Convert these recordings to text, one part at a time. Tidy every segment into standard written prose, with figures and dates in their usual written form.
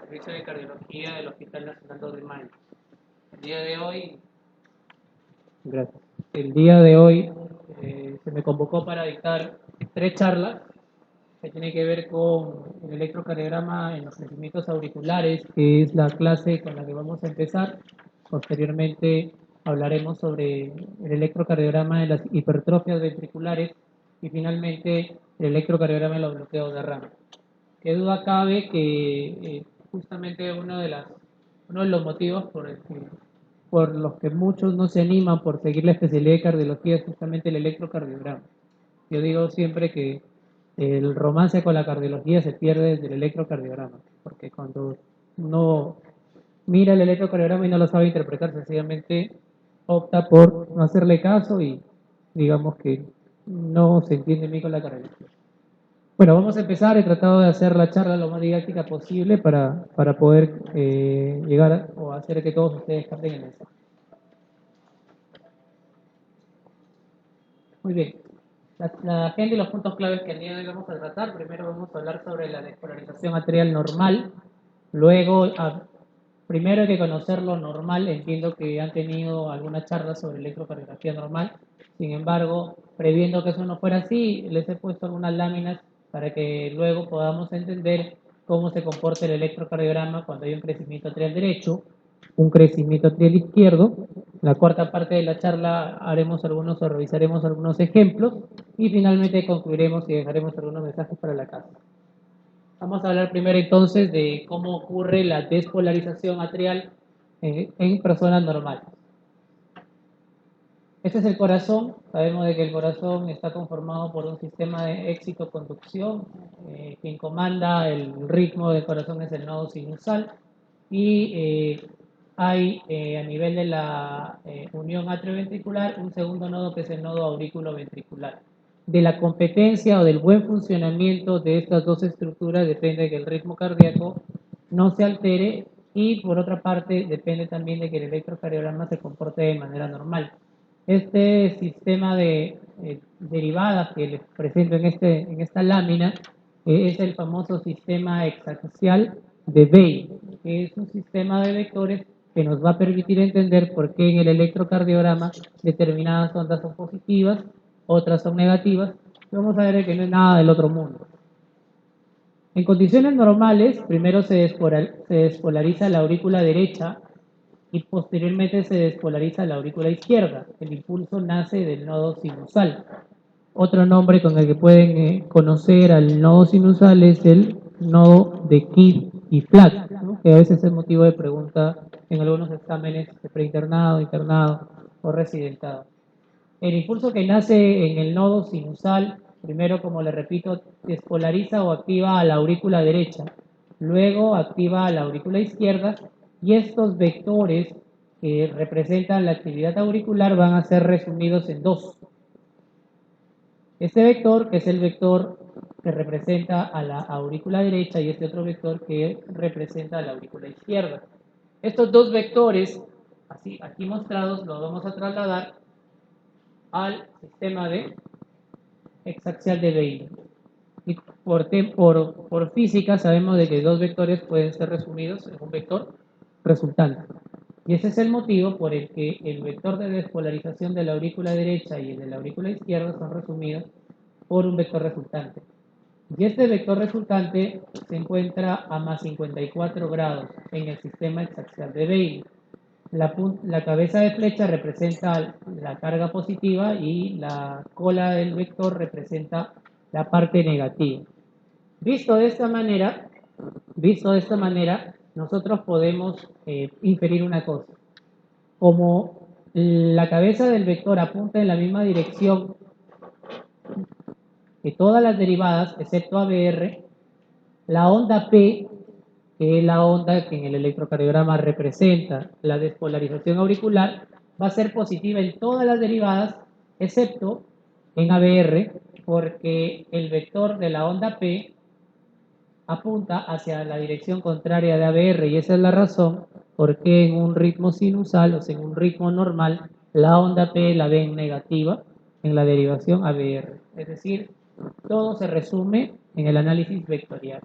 Servicio de Cardiología del Hospital Nacional 2 de Mayo. El día de hoy, gracias. El día de hoy se me convocó para dictar 3 charlas que tienen que ver con el electrocardiograma en los crecimientos auriculares, que es la clase con la que vamos a empezar. Posteriormente hablaremos sobre el electrocardiograma en las hipertrofias ventriculares y finalmente el electrocardiograma en los bloqueos de rama. Qué duda cabe que justamente uno de los motivos por los que muchos no se animan por seguir la especialidad de cardiología es justamente el electrocardiograma. Yo digo siempre que el romance con la cardiología se pierde desde el electrocardiograma, porque cuando uno mira el electrocardiograma y no lo sabe interpretar, sencillamente opta por no hacerle caso y digamos que no se entiende bien con la cardiología. Bueno, vamos a empezar. He tratado de hacer la charla lo más didáctica posible para poder llegar o hacer que todos ustedes capten el mensaje. Muy bien. La agenda y los puntos claves que el día de hoy vamos a tratar. Primero vamos a hablar sobre la despolarización arterial normal. Luego, primero hay que conocer lo normal. Entiendo que han tenido alguna charla sobre electrocardiografía normal. Sin embargo, previendo que eso no fuera así, les he puesto algunas láminas para que luego podamos entender cómo se comporta el electrocardiograma cuando hay un crecimiento arterial derecho, un crecimiento arterial izquierdo. La cuarta parte de la charla haremos algunos o revisaremos algunos ejemplos y finalmente concluiremos y dejaremos algunos mensajes para la casa. Vamos a hablar primero entonces de cómo ocurre la despolarización atrial en personas normales. Este es el corazón. Sabemos de que el corazón está conformado por un sistema de éxito-conducción. Quien comanda el ritmo del corazón es el nodo sinusal. Y hay a nivel de la unión atrioventricular un segundo nodo que es el nodo aurículo-ventricular. De la competencia o del buen funcionamiento de estas dos estructuras depende que el ritmo cardíaco no se altere y por otra parte depende también de que el electrocardiograma se comporte de manera normal. Este sistema de derivadas que les presento en esta lámina es el famoso sistema hexaxial de Weil, que es un sistema de vectores que nos va a permitir entender por qué en el electrocardiograma determinadas ondas son positivas, otras son negativas. Vamos a ver que no es nada del otro mundo. En condiciones normales, primero se despolariza la aurícula derecha y posteriormente se despolariza la aurícula izquierda. El impulso nace del nodo sinusal. Otro nombre con el que pueden conocer al nodo sinusal es el nodo de Kidd y Flack, ¿no? Que a veces es motivo de pregunta en algunos exámenes de preinternado, internado o residentado. El impulso que nace en el nodo sinusal, primero, como le repito, despolariza o activa a la aurícula derecha, luego activa a la aurícula izquierda y estos vectores que representan la actividad auricular van a ser resumidos en dos. Este vector, que es el vector que representa a la aurícula derecha y este otro vector que representa a la aurícula izquierda. Estos dos vectores, así aquí mostrados, los vamos a trasladar al sistema de hexaxial de Weil. Y por física sabemos de que dos vectores pueden ser resumidos en un vector resultante. Y ese es el motivo por el que el vector de despolarización de la aurícula derecha y el de la aurícula izquierda son resumidos por un vector resultante. Y este vector resultante se encuentra a más 54 grados en el sistema hexaxial de Weil. La cabeza de flecha representa la carga positiva y la cola del vector representa la parte negativa. Visto de esta manera, nosotros podemos inferir una cosa. Como la cabeza del vector apunta en la misma dirección que todas las derivadas, excepto ABR, la onda P, que es la onda que en el electrocardiograma representa la despolarización auricular, va a ser positiva en todas las derivadas, excepto en ABR, porque el vector de la onda P apunta hacia la dirección contraria de ABR y esa es la razón por qué en un ritmo sinusal, o sea, en un ritmo normal, la onda P la ven negativa en la derivación ABR. Es decir, todo se resume en el análisis vectorial.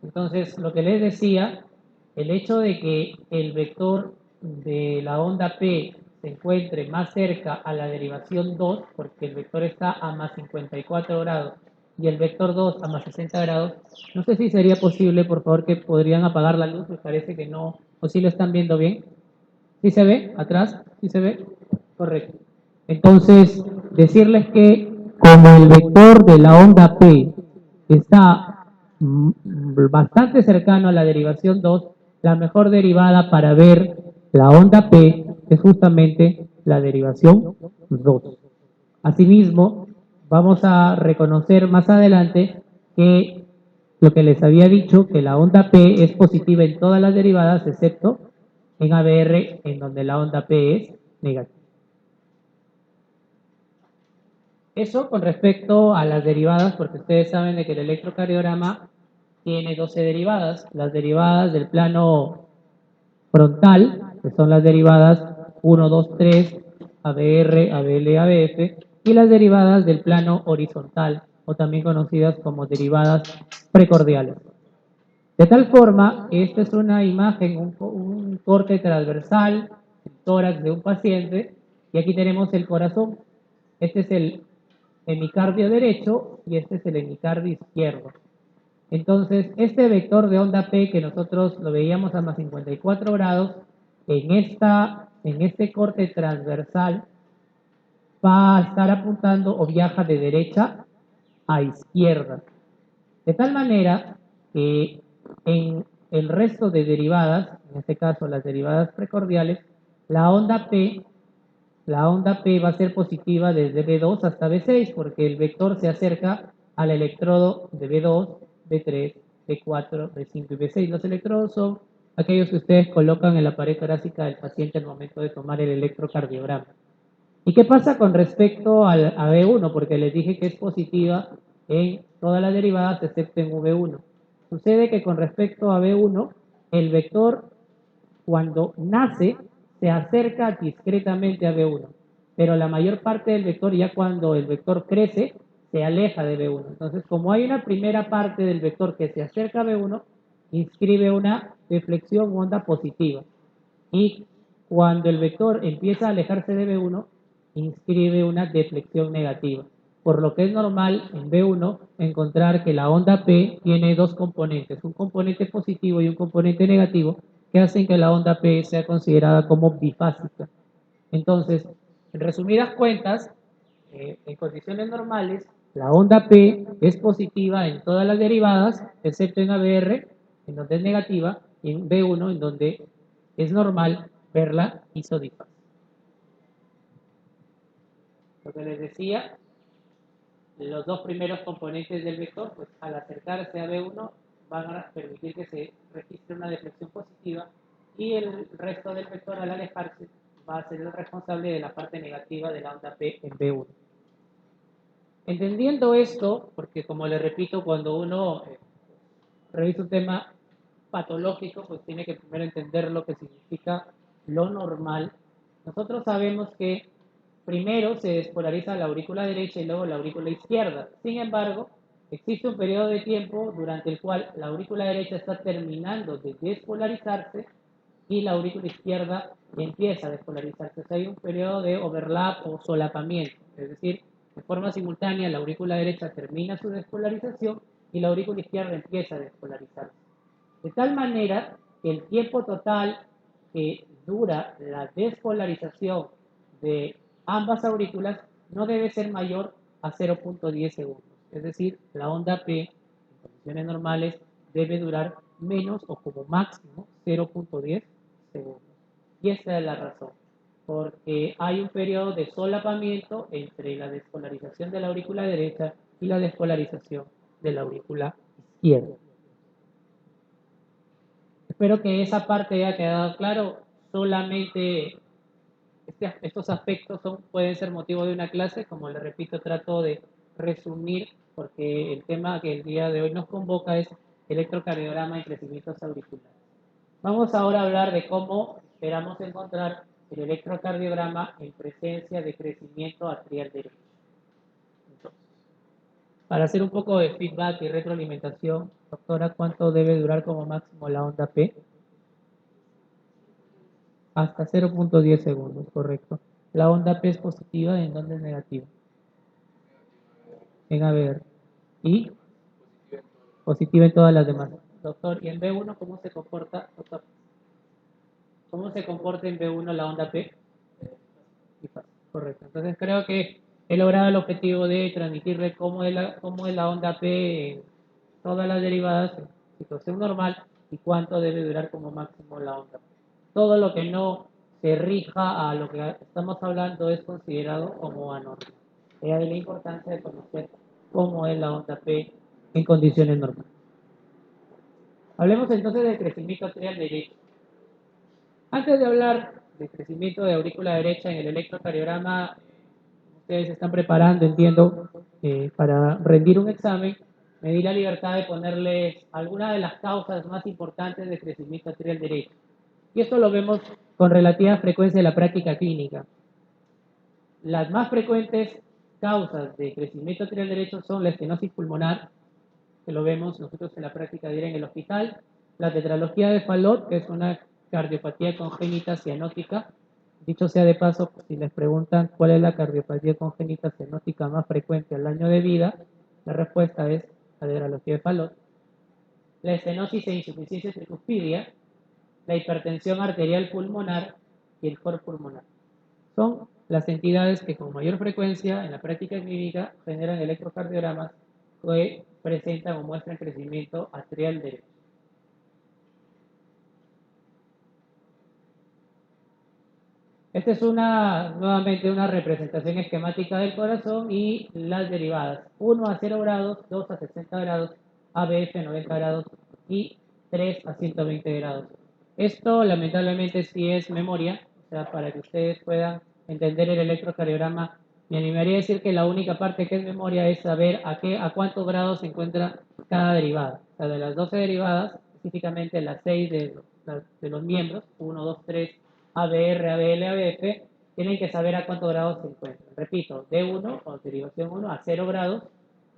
Entonces, lo que les decía, el hecho de que el vector de la onda P se encuentre más cerca a la derivación 2, porque el vector está a más 54 grados y el vector 2 a más 60 grados, no sé si sería posible, por favor, que podrían apagar la luz, me parece que no, o si lo están viendo bien. ¿Sí se ve? ¿Atrás? ¿Sí se ve? Correcto. Entonces, decirles que como el vector de la onda P está bastante cercano a la derivación 2, la mejor derivada para ver la onda P es justamente la derivación 2. Asimismo, vamos a reconocer más adelante que lo que les había dicho, que la onda P es positiva en todas las derivadas, excepto en ABR, en donde la onda P es negativa. Eso con respecto a las derivadas, porque ustedes saben de que el electrocardiograma tiene 12 derivadas. Las derivadas del plano frontal, que son las derivadas 1, 2, 3, ABR, ABL, ABF, y las derivadas del plano horizontal, o también conocidas como derivadas precordiales. De tal forma, esta es una imagen, un corte transversal, el tórax de un paciente, y aquí tenemos el corazón. Este es el hemicardio derecho y este es el hemicardio izquierdo. Entonces, este vector de onda P que nosotros lo veíamos a más 54 grados, en este corte transversal va a estar apuntando o viaja de derecha a izquierda. De tal manera que en el resto de derivadas, en este caso las derivadas precordiales, la onda P va a ser positiva desde B2 hasta B6 porque el vector se acerca al electrodo de B2, B3, B4, B5 y B6. Los electrodos son aquellos que ustedes colocan en la pared torácica del paciente al momento de tomar el electrocardiograma. ¿Y qué pasa con respecto a B1? Porque les dije que es positiva en todas las derivadas excepto en V1. Sucede que con respecto a B1, el vector cuando nace se acerca discretamente a B1, pero la mayor parte del vector ya cuando el vector crece se aleja de B1. Entonces, como hay una primera parte del vector que se acerca a B1, inscribe una deflexión onda positiva. Y cuando el vector empieza a alejarse de B1, inscribe una deflexión negativa. Por lo que es normal en B1 encontrar que la onda P tiene dos componentes, un componente positivo y un componente negativo, que hacen que la onda P sea considerada como bifásica. Entonces, en resumidas cuentas, en condiciones normales, la onda P es positiva en todas las derivadas, excepto en ABR, en donde es negativa, y en B1, en donde es normal verla isodifásica. Lo que les decía, los dos primeros componentes del vector, pues al acercarse a B1, van a permitir que se registre una deflexión positiva y el resto del vector al alejarse va a ser el responsable de la parte negativa de la onda P en B1. Entendiendo esto, porque como les repito, cuando uno revisa un tema patológico, pues tiene que primero entender lo que significa lo normal. Nosotros sabemos que primero se despolariza la aurícula derecha y luego la aurícula izquierda. Sin embargo, existe un periodo de tiempo durante el cual la aurícula derecha está terminando de despolarizarse y la aurícula izquierda empieza a despolarizarse. O sea, hay un periodo de overlap o solapamiento, es decir, de forma simultánea la aurícula derecha termina su despolarización y la aurícula izquierda empieza a despolarizarse. De tal manera que el tiempo total que dura la despolarización de ambas aurículas no debe ser mayor a 0.10 segundos. Es decir, la onda P en condiciones normales debe durar menos o como máximo 0.10 segundos. Y esta es la razón, porque hay un periodo de solapamiento entre la despolarización de la aurícula derecha y la despolarización de la aurícula izquierda. Espero que esa parte haya quedado claro. Solamente estos aspectos pueden ser motivo de una clase. Como les repito, trato de resumir porque el tema que el día de hoy nos convoca es electrocardiograma y crecimientos auriculares. Vamos ahora a hablar de cómo esperamos encontrar el electrocardiograma en presencia de crecimiento atrial derecho. Entonces, Para hacer un poco de feedback y retroalimentación, doctora, ¿cuánto debe durar como máximo la onda P? Hasta 0.10 segundos, correcto. La onda P es positiva, ¿en dónde es negativa? En ABR. Y positiva en todas las demás. Doctor, ¿y en B1 cómo se comporta? Doctor, ¿cómo se comporta en B1 la onda P? Correcto. Entonces creo que he logrado el objetivo de transmitirle cómo es la onda P en todas las derivadas en situación normal y cuánto debe durar como máximo la onda P. Todo lo que no se rija a lo que estamos hablando es considerado como anormal. De ahí la importancia de conocer cómo es la onda P en condiciones normales. Hablemos entonces del crecimiento arterial derecho. Antes de hablar del crecimiento de aurícula derecha en el electrocardiograma, ustedes se están preparando, entiendo, para rendir un examen. Me di la libertad de ponerles algunas de las causas más importantes de crecimiento arterial derecho. Y esto lo vemos con relativa frecuencia en la práctica clínica. Las más frecuentes causas de crecimiento arterial derecho son la estenosis pulmonar, que lo vemos nosotros en la práctica diaria en el hospital, la tetralogía de Fallot, que es una cardiopatía congénita cianótica. Dicho sea de paso, si les preguntan cuál es la cardiopatía congénita cianótica más frecuente al año de vida, la respuesta es la tetralogía de Fallot. La estenosis e insuficiencia tricuspidia, la hipertensión arterial pulmonar y el cor pulmonar. Son las entidades que con mayor frecuencia en la práctica clínica generan electrocardiogramas que presentan o muestran crecimiento arterial derecho. Esta es nuevamente una representación esquemática del corazón y las derivadas. 1 a 0 grados, 2 a 60 grados, ABF 90 grados y 3 a 120 grados. Esto lamentablemente sí es memoria, o sea, para que ustedes puedan entender el electrocardiograma, me animaría a decir que la única parte que es memoria es saber a cuántos grados se encuentra cada derivada. O sea, de las 12 derivadas, específicamente las 6 de los miembros, 1, 2, 3, ABR, ABL, ABF, tienen que saber a cuántos grados se encuentran. Repito, D1 o derivación 1 a 0 grados,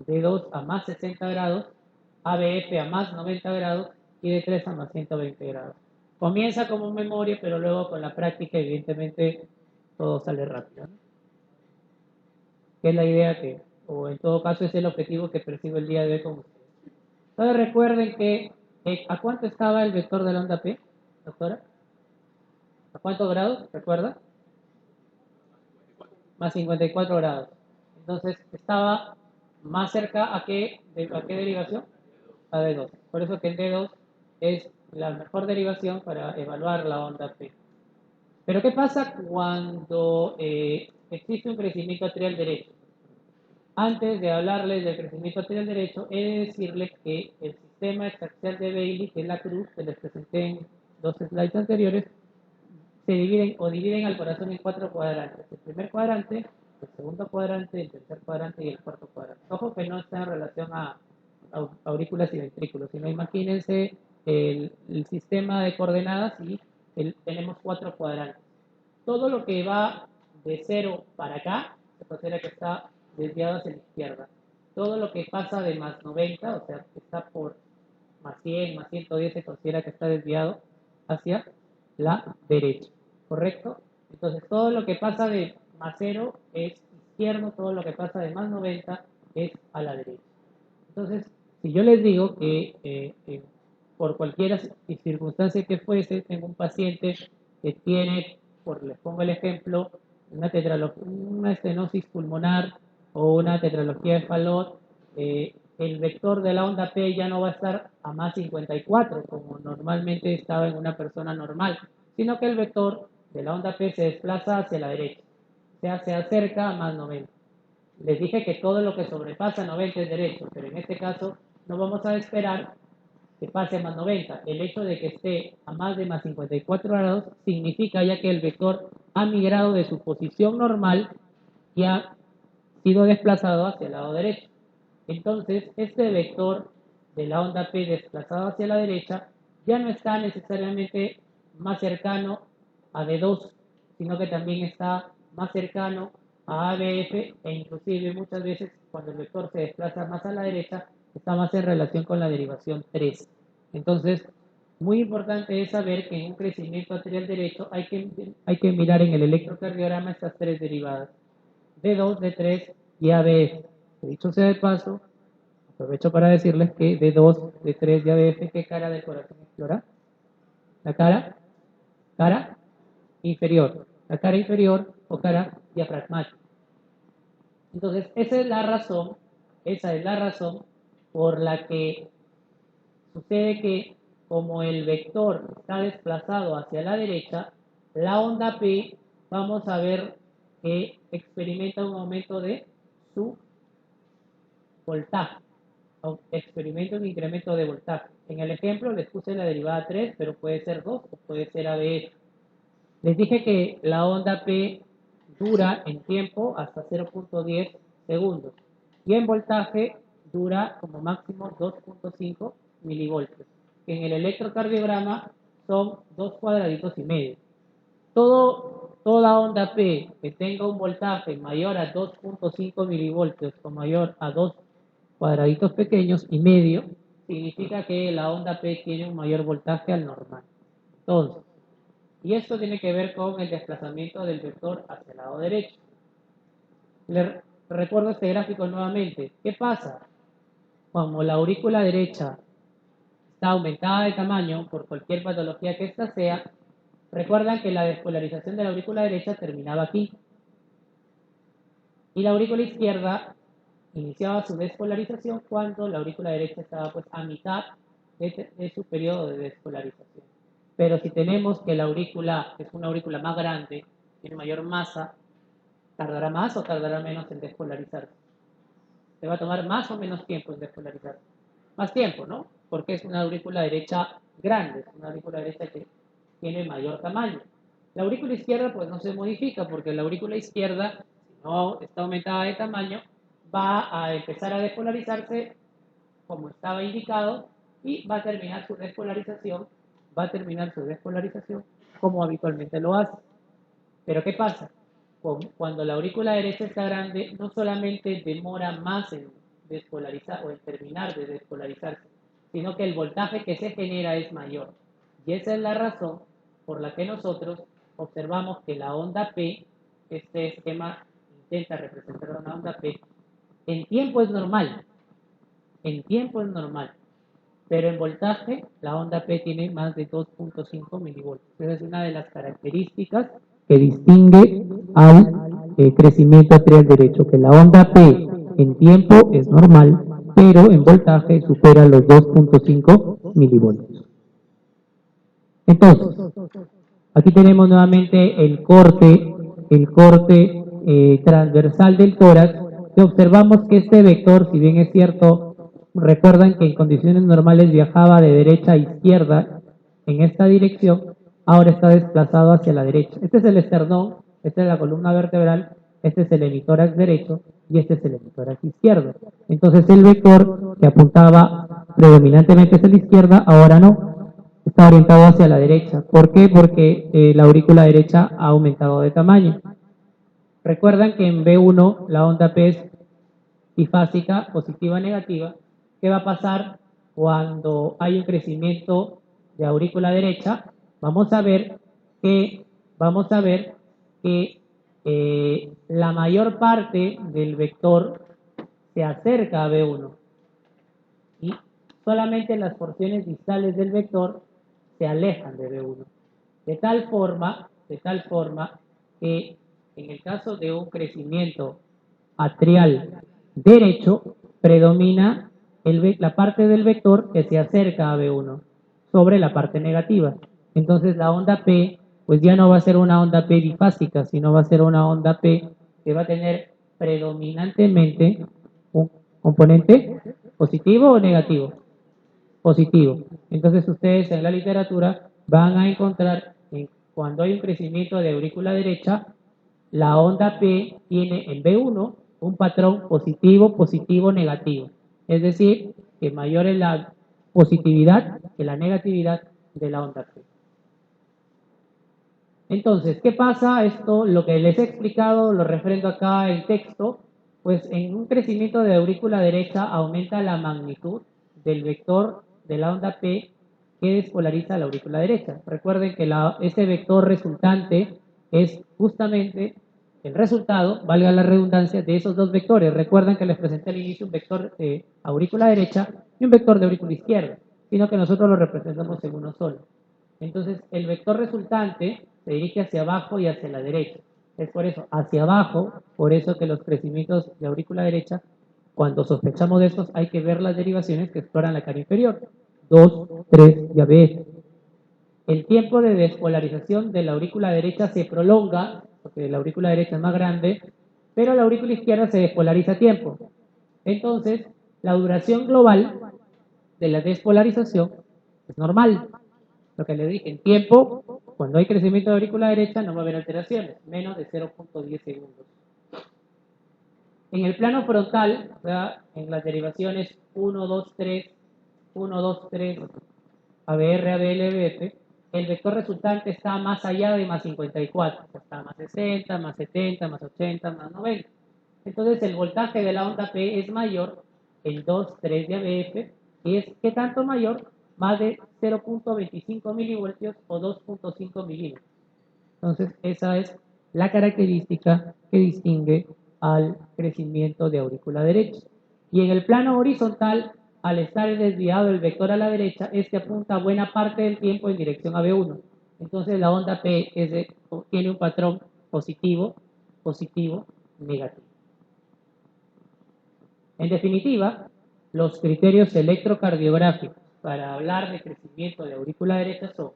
D2 a más 60 grados, ABF a más 90 grados y D3 a más 120 grados. Comienza como memoria, pero luego con la práctica, evidentemente, todo sale rápido, ¿no? Que es la idea que, o en todo caso, es el objetivo que persigo el día de hoy con ustedes. Entonces recuerden que, ¿a cuánto estaba el vector de la onda P, doctora? ¿A cuántos grados? ¿Recuerda? Más 54 grados. Entonces estaba más cerca ¿a qué derivación? A D2. Por eso que el D2 es la mejor derivación para evaluar la onda P. Pero ¿qué pasa cuando existe un crecimiento arterial derecho? Antes de hablarles del crecimiento arterial derecho, he de decirles que el sistema extraxial de Bailey, que es la cruz que les presenté en 2 slides anteriores, se dividen al corazón en 4 cuadrantes. El primer cuadrante, el segundo cuadrante, el tercer cuadrante y el cuarto cuadrante. Ojo que no está en relación a aurículas y ventrículos, sino imagínense el sistema de coordenadas y tenemos 4 cuadrantes. Todo lo que va de 0 para acá se considera que está desviado hacia la izquierda. Todo lo que pasa de más 90, o sea, que está por más 100, más 110, se considera que está desviado hacia la derecha. ¿Correcto? Entonces, todo lo que pasa de más 0 es izquierdo, todo lo que pasa de más 90 es a la derecha. Entonces, si yo les digo que por cualquier circunstancia que fuese, tengo un paciente que tiene, les pongo el ejemplo, una estenosis pulmonar o una tetralogía de Fallot, el vector de la onda P ya no va a estar a más 54, como normalmente estaba en una persona normal, sino que el vector de la onda P se desplaza hacia la derecha, o sea, se acerca a más 90. Les dije que todo lo que sobrepasa 90 es derecho, pero en este caso no vamos a esperar que pase a más 90. El hecho de que esté a más de más 54 grados significa ya que el vector ha migrado de su posición normal y ha sido desplazado hacia el lado derecho. Entonces, este vector de la onda P desplazado hacia la derecha ya no está necesariamente más cercano a D2, sino que también está más cercano a ABF e inclusive muchas veces cuando el vector se desplaza más a la derecha, está más en relación con la derivación 3. Entonces, muy importante es saber que en un crecimiento atrial derecho hay que mirar en el electrocardiograma estas tres derivadas, D2, D3 y ABF. Dicho sea de paso, aprovecho para decirles que D2, D3 y ABF, ¿qué cara del corazón explora? La cara inferior. La cara inferior o cara diafragmática. Entonces, esa es la razón por la que sucede que como el vector está desplazado hacia la derecha, la onda P, vamos a ver que experimenta un aumento de su voltaje, experimenta un incremento de voltaje. En el ejemplo les puse la derivada 3, pero puede ser 2 o puede ser ABF. Les dije que la onda P dura en tiempo hasta 0.10 segundos y en voltaje dura como máximo 2.5 milivoltios, que en el electrocardiograma son 2 cuadraditos y medio. Toda onda P que tenga un voltaje mayor a 2.5 milivoltios o mayor a 2 cuadraditos pequeños y medio, significa que la onda P tiene un mayor voltaje al normal. Entonces, y esto tiene que ver con el desplazamiento del vector hacia el lado derecho. Les recuerdo este gráfico nuevamente. ¿Qué pasa? Como la aurícula derecha está aumentada de tamaño por cualquier patología que ésta sea, recuerdan que la despolarización de la aurícula derecha terminaba aquí. Y la aurícula izquierda iniciaba su despolarización cuando la aurícula derecha estaba pues a mitad de su periodo de despolarización. Pero si tenemos que la aurícula es una aurícula más grande, tiene mayor masa, ¿tardará más o tardará menos en despolarizarse? ¿Se va a tomar más o menos tiempo en despolarizarse? Más tiempo, ¿no? Porque es una aurícula derecha grande, es una aurícula derecha que tiene mayor tamaño. La aurícula izquierda pues no se modifica porque la aurícula izquierda, si no está aumentada de tamaño, va a empezar a despolarizarse como estaba indicado y va a terminar su despolarización como habitualmente lo hace. Pero ¿qué pasa? Cuando la aurícula derecha está grande, no solamente demora más en despolarizar o en terminar de despolarizarse, sino que el voltaje que se genera es mayor. Y esa es la razón por la que nosotros observamos que la onda P, este esquema intenta representar una onda P, en tiempo es normal, pero en voltaje la onda P tiene más de 2.5 milivoltios. Esa es una de las características que distingue al crecimiento atrial derecho, que la onda P en tiempo es normal, pero en voltaje supera los 2.5 milivoltios. Entonces, aquí tenemos nuevamente el corte transversal del tórax, que observamos que este vector, si bien es cierto, recuerdan que en condiciones normales viajaba de derecha a izquierda en esta dirección, ahora está desplazado hacia la derecha. Este es el esternón, esta es la columna vertebral, este es el hemitórax derecho y este es el hemitórax izquierdo. Entonces el vector que apuntaba predominantemente hacia la izquierda, ahora no, está orientado hacia la derecha. ¿Por qué? Porque la aurícula derecha ha aumentado de tamaño. Recuerdan que en B1 la onda P es bifásica, positiva, negativa. ¿Qué va a pasar cuando hay un crecimiento de aurícula derecha? Vamos a ver que, la mayor parte del vector se acerca a B1 y solamente las porciones distales del vector se alejan de B1. De tal forma que en el caso de un crecimiento atrial derecho, predomina la parte del vector que se acerca a B1 sobre la parte negativa. Entonces la onda P, pues ya no va a ser una onda P bifásica, sino va a ser una onda P que va a tener predominantemente un componente positivo o negativo. Positivo. Entonces ustedes en la literatura van a encontrar que cuando hay un crecimiento de aurícula derecha, la onda P tiene en B1 un patrón positivo, positivo, negativo. Es decir, que mayor es la positividad que la negatividad de la onda P. Entonces, ¿qué pasa? Esto, lo que les he explicado, lo refrendo acá en texto, Pues en un crecimiento de aurícula derecha aumenta la magnitud del vector de la onda P que despolariza la aurícula derecha. Recuerden que ese vector resultante es justamente el resultado, valga la redundancia, de esos dos vectores. Recuerden que les presenté al inicio un vector de aurícula derecha y un vector de aurícula izquierda, sino que nosotros lo representamos en uno solo. Entonces, el vector resultante se dirige hacia abajo y hacia la derecha. Es por eso, hacia abajo, por eso que los crecimientos de aurícula derecha, cuando sospechamos de estos, hay que ver las derivaciones que exploran la cara inferior. 2, 3 y ABS. El tiempo de despolarización de la aurícula derecha se prolonga, porque la aurícula derecha es más grande, pero la aurícula izquierda se despolariza a tiempo. Entonces, la duración global de la despolarización es normal. Lo que le dije, en tiempo, cuando hay crecimiento de aurícula derecha no va a haber alteraciones, menos de 0.10 segundos. En el plano frontal, o sea, en las derivaciones 1, 2, 3, 1, 2, 3, ABR, ABL, BF, el vector resultante está más allá de más 54, está más 60, más 70, más 80, más 90. Entonces el voltaje de la onda P es mayor en 2, 3 de ABF, y es ¿qué tanto mayor? Más de 0.25 milivoltios o 2.5 milímetros. Entonces esa es la característica que distingue al crecimiento de aurícula derecha. Y en el plano horizontal, al estar desviado el vector a la derecha, este apunta buena parte del tiempo en dirección a B1. Entonces la onda P tiene un patrón positivo, positivo, negativo. En definitiva, los criterios electrocardiográficos para hablar de crecimiento de aurícula derecha son: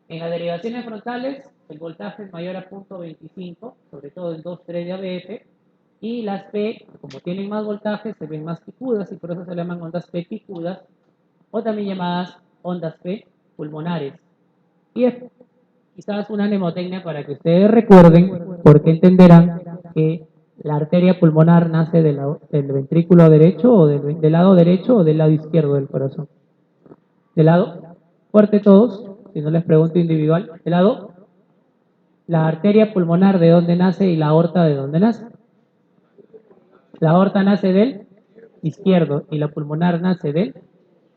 en las derivaciones frontales, el voltaje es mayor a 0.25, sobre todo en 2,3 de ABF, y las P, como tienen más voltaje, se ven más picudas, y por eso se llaman ondas P picudas, o también llamadas ondas P pulmonares. Y es quizás una mnemotecnia para que ustedes recuerden, porque entenderán que la arteria pulmonar nace del ventrículo derecho, o del lado derecho o del lado izquierdo del corazón. ¿Del lado? Fuerte todos, si no les pregunto individual. ¿Del lado? La arteria pulmonar, ¿de dónde nace? Y la aorta, ¿de dónde nace? La aorta nace del izquierdo y la pulmonar nace del.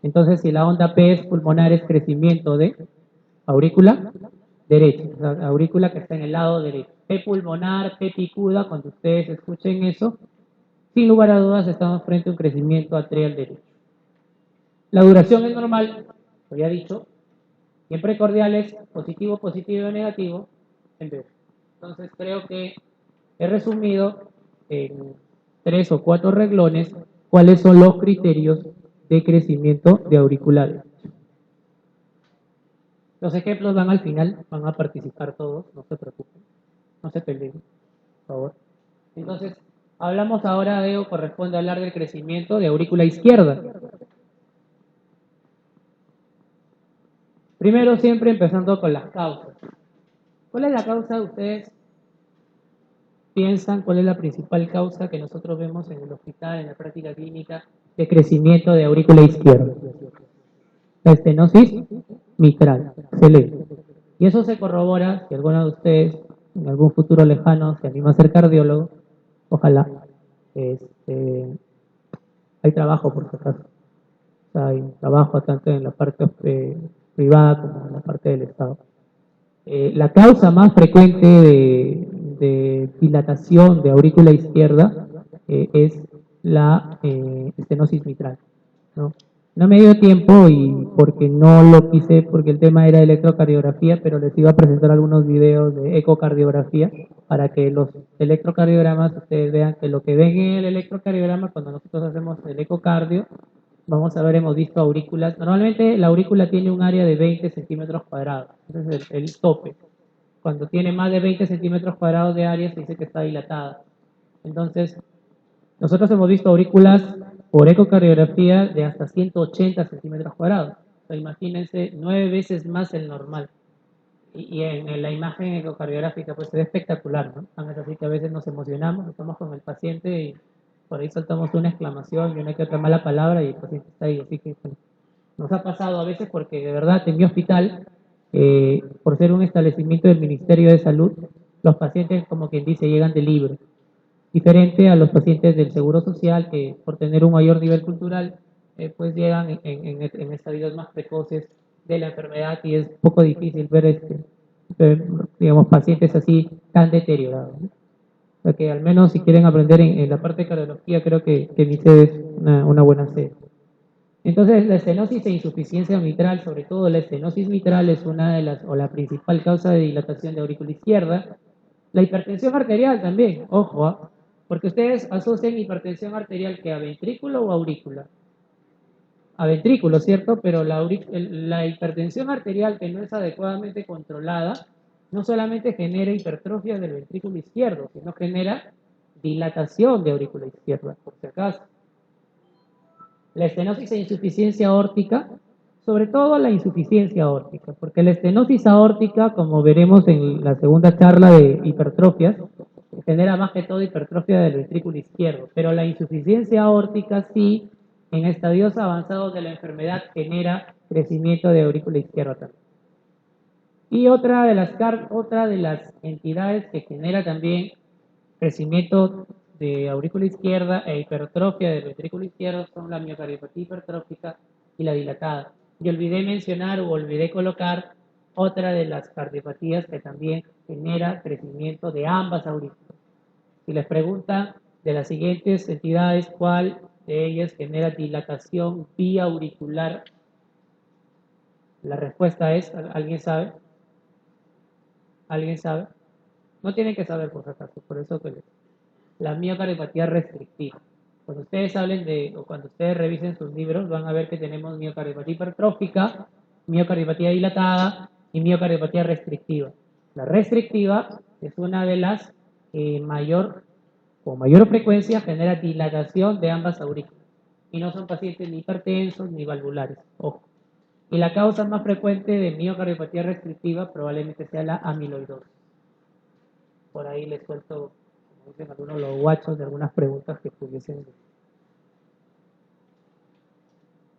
Entonces, si la onda P es pulmonar, es crecimiento de aurícula derecha, o sea, aurícula que está en el lado derecho. P pulmonar, P picuda, cuando ustedes escuchen eso, sin lugar a dudas estamos frente a un crecimiento atrial derecho. La duración es normal, lo había dicho, siempre cordiales, positivo, positivo, negativo, en vez. Entonces creo que he resumido en 3 o 4 renglones cuáles son los criterios de crecimiento de auriculares. Los ejemplos van al final, van a participar todos, no se preocupen, no se peleen, por favor. Entonces, hablamos ahora de, o corresponde hablar del crecimiento de aurícula izquierda. Primero, siempre empezando con las causas. ¿Cuál es la causa? Ustedes piensan, ¿cuál es la principal causa que nosotros vemos en el hospital, en la práctica clínica, de crecimiento de aurícula izquierda? La estenosis mitral. Excelente. Y eso se corrobora, si alguno de ustedes en algún futuro lejano se anima a ser cardiólogo, ojalá. Hay trabajo, por si acaso. O sea, hay trabajo tanto en la parte privada como en la parte del Estado. La causa más frecuente de dilatación de aurícula izquierda es la estenosis mitral, ¿no? No me dio tiempo y porque no lo quise, porque el tema era electrocardiografía, pero les iba a presentar algunos videos de ecocardiografía para que los electrocardiogramas ustedes vean que lo que ven en el electrocardiograma cuando nosotros hacemos el ecocardio, vamos a ver, hemos visto aurículas. Normalmente la aurícula tiene un área de 20 centímetros cuadrados, ese es el tope. Cuando tiene más de 20 centímetros cuadrados de área se dice que está dilatada. Entonces, nosotros hemos visto aurículas por ecocardiografía de hasta 180 centímetros cuadrados. O sea, imagínense 9 veces más el normal. Y en la imagen ecocardiográfica pues se ve espectacular, ¿no? Es así que a veces nos emocionamos, estamos con el paciente y por ahí soltamos una exclamación y una que otra mala palabra y el paciente está ahí. Así que bueno, nos ha pasado a veces porque de verdad en mi hospital, por ser un establecimiento del Ministerio de Salud, los pacientes como quien dice llegan de libre. diferente a los pacientes del Seguro Social que por tener un mayor nivel cultural pues llegan en estadios más precoces de la enfermedad y es poco difícil ver, digamos, pacientes así tan deteriorados, ¿no? O sea que al menos si quieren aprender en la parte de cardiología, creo que mi sede es una buena sede. Entonces, la estenosis e insuficiencia mitral, sobre todo la estenosis mitral, es una de las, o la principal causa de dilatación de aurícula izquierda. La hipertensión arterial también, ojo, ¿ah? Porque ustedes asocian hipertensión arterial que a ventrículo o aurícula. A ventrículo, ¿cierto? Pero la hipertensión arterial que no es adecuadamente controlada, no solamente genera hipertrofia del ventrículo izquierdo, sino genera dilatación de aurícula izquierda, por si acaso. La estenosis e insuficiencia aórtica, sobre todo la insuficiencia aórtica, porque la estenosis aórtica, como veremos en la segunda charla de hipertrofias, genera más que todo hipertrofia del ventrículo izquierdo, pero la insuficiencia aórtica sí, en estadios avanzados de la enfermedad, genera crecimiento de aurícula izquierda también. Y otra de las entidades que genera también crecimiento de aurícula izquierda e hipertrofia del ventrículo izquierdo son la miocardiopatía hipertrófica y la dilatada. Y olvidé mencionar o olvidé colocar otra de las cardiopatías que también genera crecimiento de ambas aurículas. Si les preguntan de las siguientes entidades, ¿cuál de ellas genera dilatación vía auricular? La respuesta es, ¿alguien sabe? ¿Alguien sabe? No tienen que saber por si acaso, por eso que la miocardiopatía restrictiva. Cuando ustedes hablen de, o cuando ustedes revisen sus libros, van a ver que tenemos miocardiopatía hipertrófica, miocardiopatía dilatada y miocardiopatía restrictiva. La restrictiva es una de las mayor frecuencia genera dilatación de ambas aurículas. Y no son pacientes ni hipertensos ni valvulares. Ojo. Y la causa más frecuente de miocardiopatía restrictiva probablemente sea la amiloidosis. Por ahí les suelto, como dicen algunos, los guachos de algunas preguntas que pudiesen.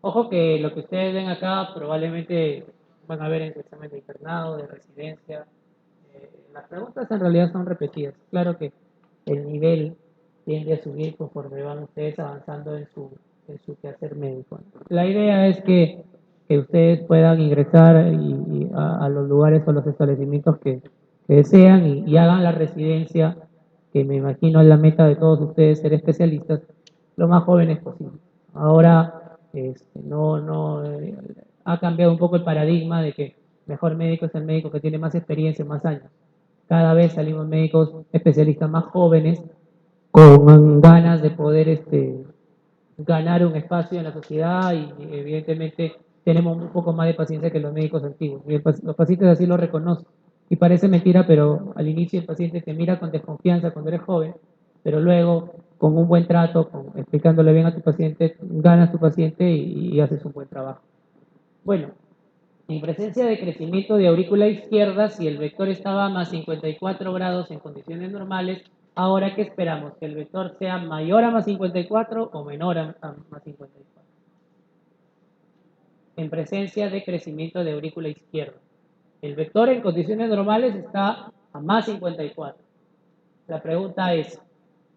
Ojo que lo que ustedes ven acá probablemente van a ver en su examen de internado, de residencia. Las preguntas en realidad son repetidas. Claro que el nivel tiende a subir conforme van ustedes avanzando en su quehacer médico. La idea es que ustedes puedan ingresar a los lugares o los establecimientos que desean y hagan la residencia, que me imagino es la meta de todos ustedes, ser especialistas, lo más jóvenes posible. Ahora ha cambiado un poco el paradigma de que mejor médico es el médico que tiene más experiencia, más años. Cada vez salimos médicos especialistas más jóvenes con ganas de poder ganar un espacio en la sociedad y evidentemente tenemos un poco más de paciencia que los médicos antiguos. Y los pacientes así lo reconocen. Y parece mentira, pero al inicio el paciente te mira con desconfianza cuando eres joven, pero luego con un buen trato, explicándole bien a tu paciente, ganas a tu paciente y haces un buen trabajo. Bueno, en presencia de crecimiento de aurícula izquierda, si el vector estaba a más 54 grados en condiciones normales, ahora ¿qué esperamos? ¿Que el vector sea mayor a más 54 o menor a más 54? En presencia de crecimiento de aurícula izquierda. El vector en condiciones normales está a más 54. La pregunta es,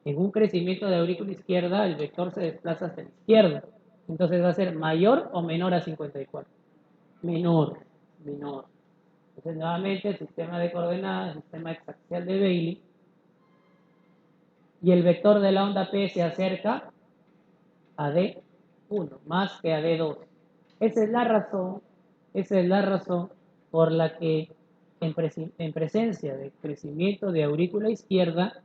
en un crecimiento de aurícula izquierda, el vector se desplaza hacia la izquierda. Entonces va a ser mayor o menor a 54. Menor. Entonces nuevamente el sistema de coordenadas, el sistema exaxial de Bailey, y el vector de la onda P se acerca a D1 más que a D2. Esa es la razón por la que en presencia de crecimiento de aurícula izquierda,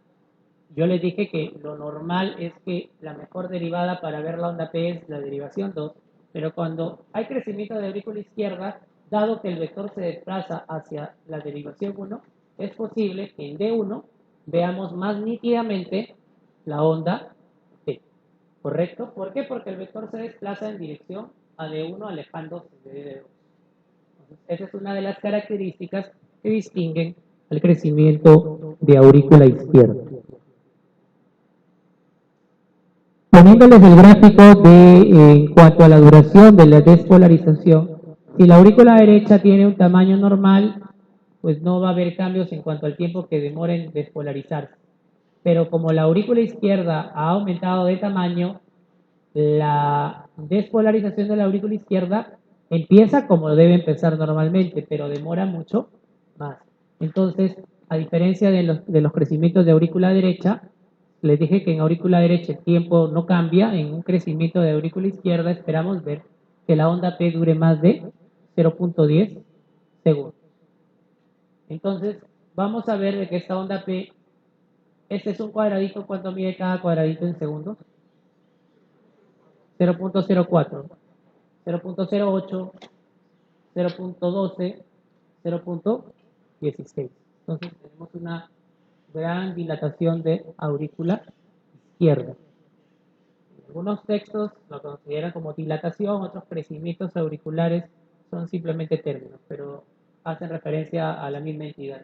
yo les dije que lo normal es que la mejor derivada para ver la onda P es la derivación 2, pero cuando hay crecimiento de aurícula izquierda, dado que el vector se desplaza hacia la derivación 1, es posible que en D1 veamos más nítidamente la onda P. ¿Correcto? ¿Por qué? Porque el vector se desplaza en dirección a D1 alejándose de D2. Entonces, esa es una de las características que distinguen al crecimiento de aurícula izquierda. Poniéndoles el gráfico en cuanto a la duración de la despolarización, si la aurícula derecha tiene un tamaño normal, pues no va a haber cambios en cuanto al tiempo que demora en despolarizarse. pero como la aurícula izquierda ha aumentado de tamaño, la despolarización de la aurícula izquierda empieza como debe empezar normalmente, pero demora mucho más. Entonces, a diferencia de los crecimientos de aurícula derecha, les dije que en aurícula derecha el tiempo no cambia, en un crecimiento de aurícula izquierda esperamos ver que la onda P dure más de 0.10 segundos. Entonces, vamos a ver de que esta onda P, este es un cuadradito, ¿cuánto mide cada cuadradito en segundos? 0.04, 0.08, 0.12, 0.16. Entonces tenemos una gran dilatación de aurícula izquierda. Algunos textos lo consideran como dilatación, otros crecimientos auriculares son simplemente términos, pero hacen referencia a la misma entidad.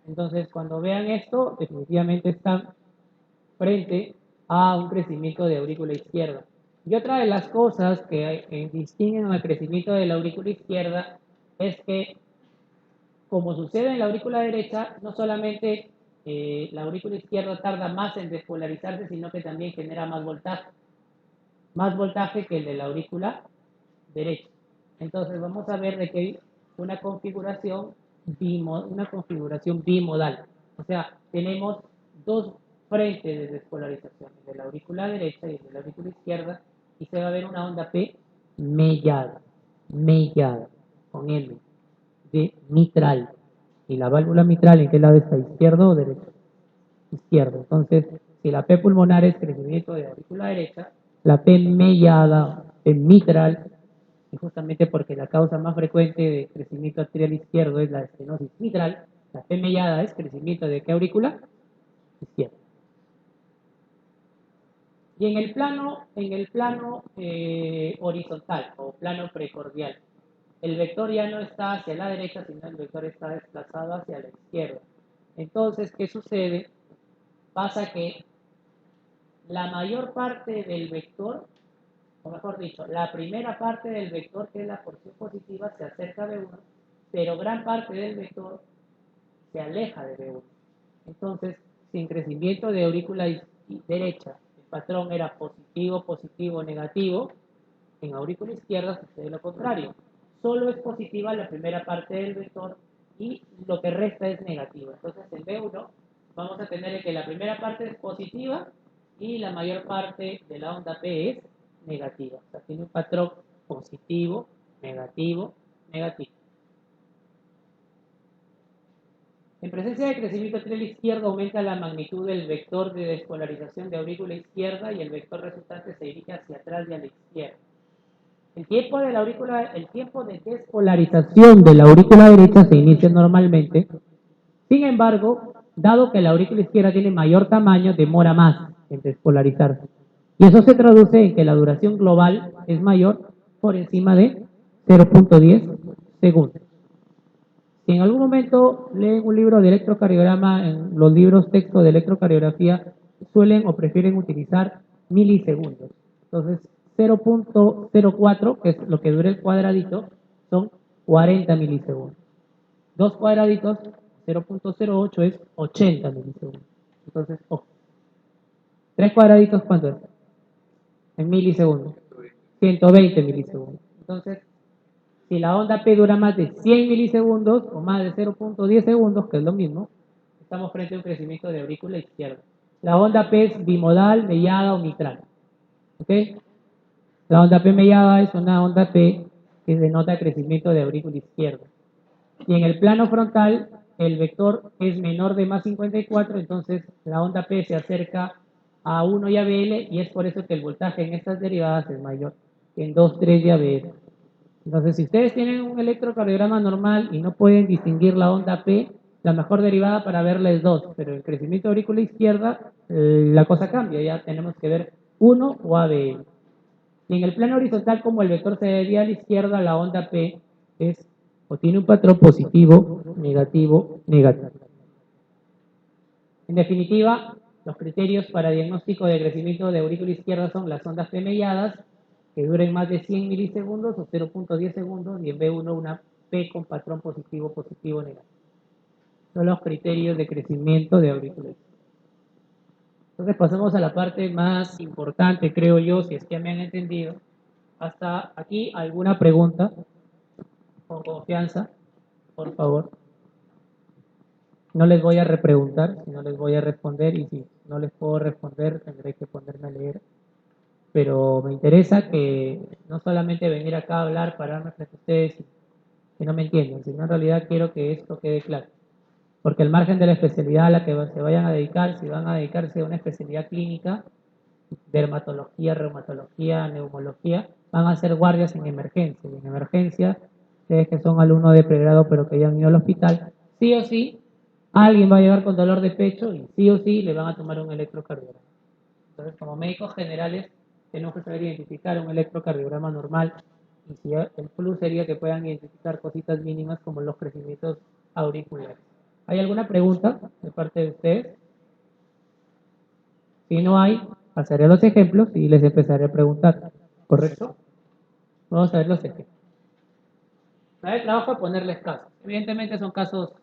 Entonces, cuando vean esto, definitivamente están frente a un crecimiento de aurícula izquierda. Y otra de las cosas que distinguen al crecimiento de la aurícula izquierda es que, como sucede en la aurícula derecha, no solamente la aurícula izquierda tarda más en despolarizarse, sino que también genera más voltaje que el de la aurícula derecha. Entonces vamos a ver de que hay una configuración bimodal. O sea, tenemos dos frentes de despolarización, el de la aurícula derecha y el de la aurícula izquierda, y se va a ver una onda P mellada, con M, de mitral. ¿Y la válvula mitral en qué lado está? ¿Izquierdo o derecho? Izquierdo. Entonces, si la P pulmonar es crecimiento de aurícula derecha, la P mellada, P mitral, y justamente porque la causa más frecuente de crecimiento arterial izquierdo es la estenosis mitral, la P mellada es crecimiento de qué aurícula? Izquierda. Y en el plano horizontal o plano precordial, el vector ya no está hacia la derecha, sino el vector está desplazado hacia la izquierda. Entonces, ¿qué sucede? Pasa que la mayor parte del vector, o mejor dicho, la primera parte del vector, que es la porción positiva, se acerca de 1, pero gran parte del vector se aleja de B1. Entonces, sin crecimiento de aurícula derecha, el patrón era positivo, positivo, negativo, en aurícula izquierda sucede lo contrario. Solo es positiva la primera parte del vector y lo que resta es negativo. Entonces, en B1 vamos a tener que la primera parte es positiva y la mayor parte de la onda P es negativa. O sea, tiene un patrón positivo, negativo, negativo. En presencia de crecimiento arterial izquierdo aumenta la magnitud del vector de despolarización de aurícula izquierda y el vector resultante se dirige hacia atrás y a la izquierda. El tiempo de despolarización de la aurícula derecha se inicia normalmente. Sin embargo, dado que la aurícula izquierda tiene mayor tamaño, demora más en despolarizarse. Y eso se traduce en que la duración global es mayor por encima de 0.10 segundos. Si en algún momento leen un libro de electrocardiograma, en los libros texto de electrocardiografía suelen o prefieren utilizar milisegundos. Entonces, 0.04, que es lo que dura el cuadradito, son 40 milisegundos. Dos cuadraditos, 0.08 es 80 milisegundos. Entonces, ojo. Tres cuadraditos, ¿cuánto es? En milisegundos. 120 milisegundos. Entonces, si la onda P dura más de 100 milisegundos o más de 0.10 segundos, que es lo mismo, estamos frente a un crecimiento de aurícula izquierda. La onda P es bimodal, mellada o mitral. ¿Ok? La onda P mellada es una onda P que denota crecimiento de aurícula izquierda. Y en el plano frontal, el vector es menor de más 54, entonces la onda P se acerca a 1 y ABL, y es por eso que el voltaje en estas derivadas es mayor que en 2, 3 y ABL. Entonces, si ustedes tienen un electrocardiograma normal y no pueden distinguir la onda P, la mejor derivada para verla es 2, pero en crecimiento aurícula izquierda la cosa cambia, ya tenemos que ver 1 o ABL. Y en el plano horizontal, como el vector se desvía a la izquierda, la onda P es o tiene un patrón positivo, negativo, negativo. En definitiva, los criterios para diagnóstico de crecimiento de aurícula izquierda son las ondas P melladas, que duren más de 100 milisegundos o 0.10 segundos, y en B1 una P con patrón positivo, positivo, negativo. Son los criterios de crecimiento de aurícula izquierda. Entonces pasamos a la parte más importante, creo yo, si es que me han entendido. Hasta aquí, ¿alguna pregunta? Con confianza, por favor. No les voy a repreguntar, sino les voy a responder y si no les puedo responder tendré que ponerme a leer. Pero me interesa que no solamente venir acá a hablar, pararme frente a ustedes que no me entienden, sino en realidad quiero que esto quede claro. Porque al margen de la especialidad a la que se vayan a dedicar, si van a dedicarse a una especialidad clínica, dermatología, reumatología, neumología, van a ser guardias en emergencia. Y en emergencia, ustedes que son alumnos de pregrado pero que ya han ido al hospital, sí o sí, alguien va a llegar con dolor de pecho y sí o sí le van a tomar un electrocardiograma. Entonces, como médicos generales, tenemos que saber identificar un electrocardiograma normal y si el plus sería que puedan identificar cositas mínimas como los crecimientos auriculares. ¿Hay alguna pregunta de parte de ustedes? Si no hay, pasaré los ejemplos y les empezaré a preguntar. ¿Correcto? Vamos a ver los ejemplos. Me da el trabajo de ponerles casos. Evidentemente son casos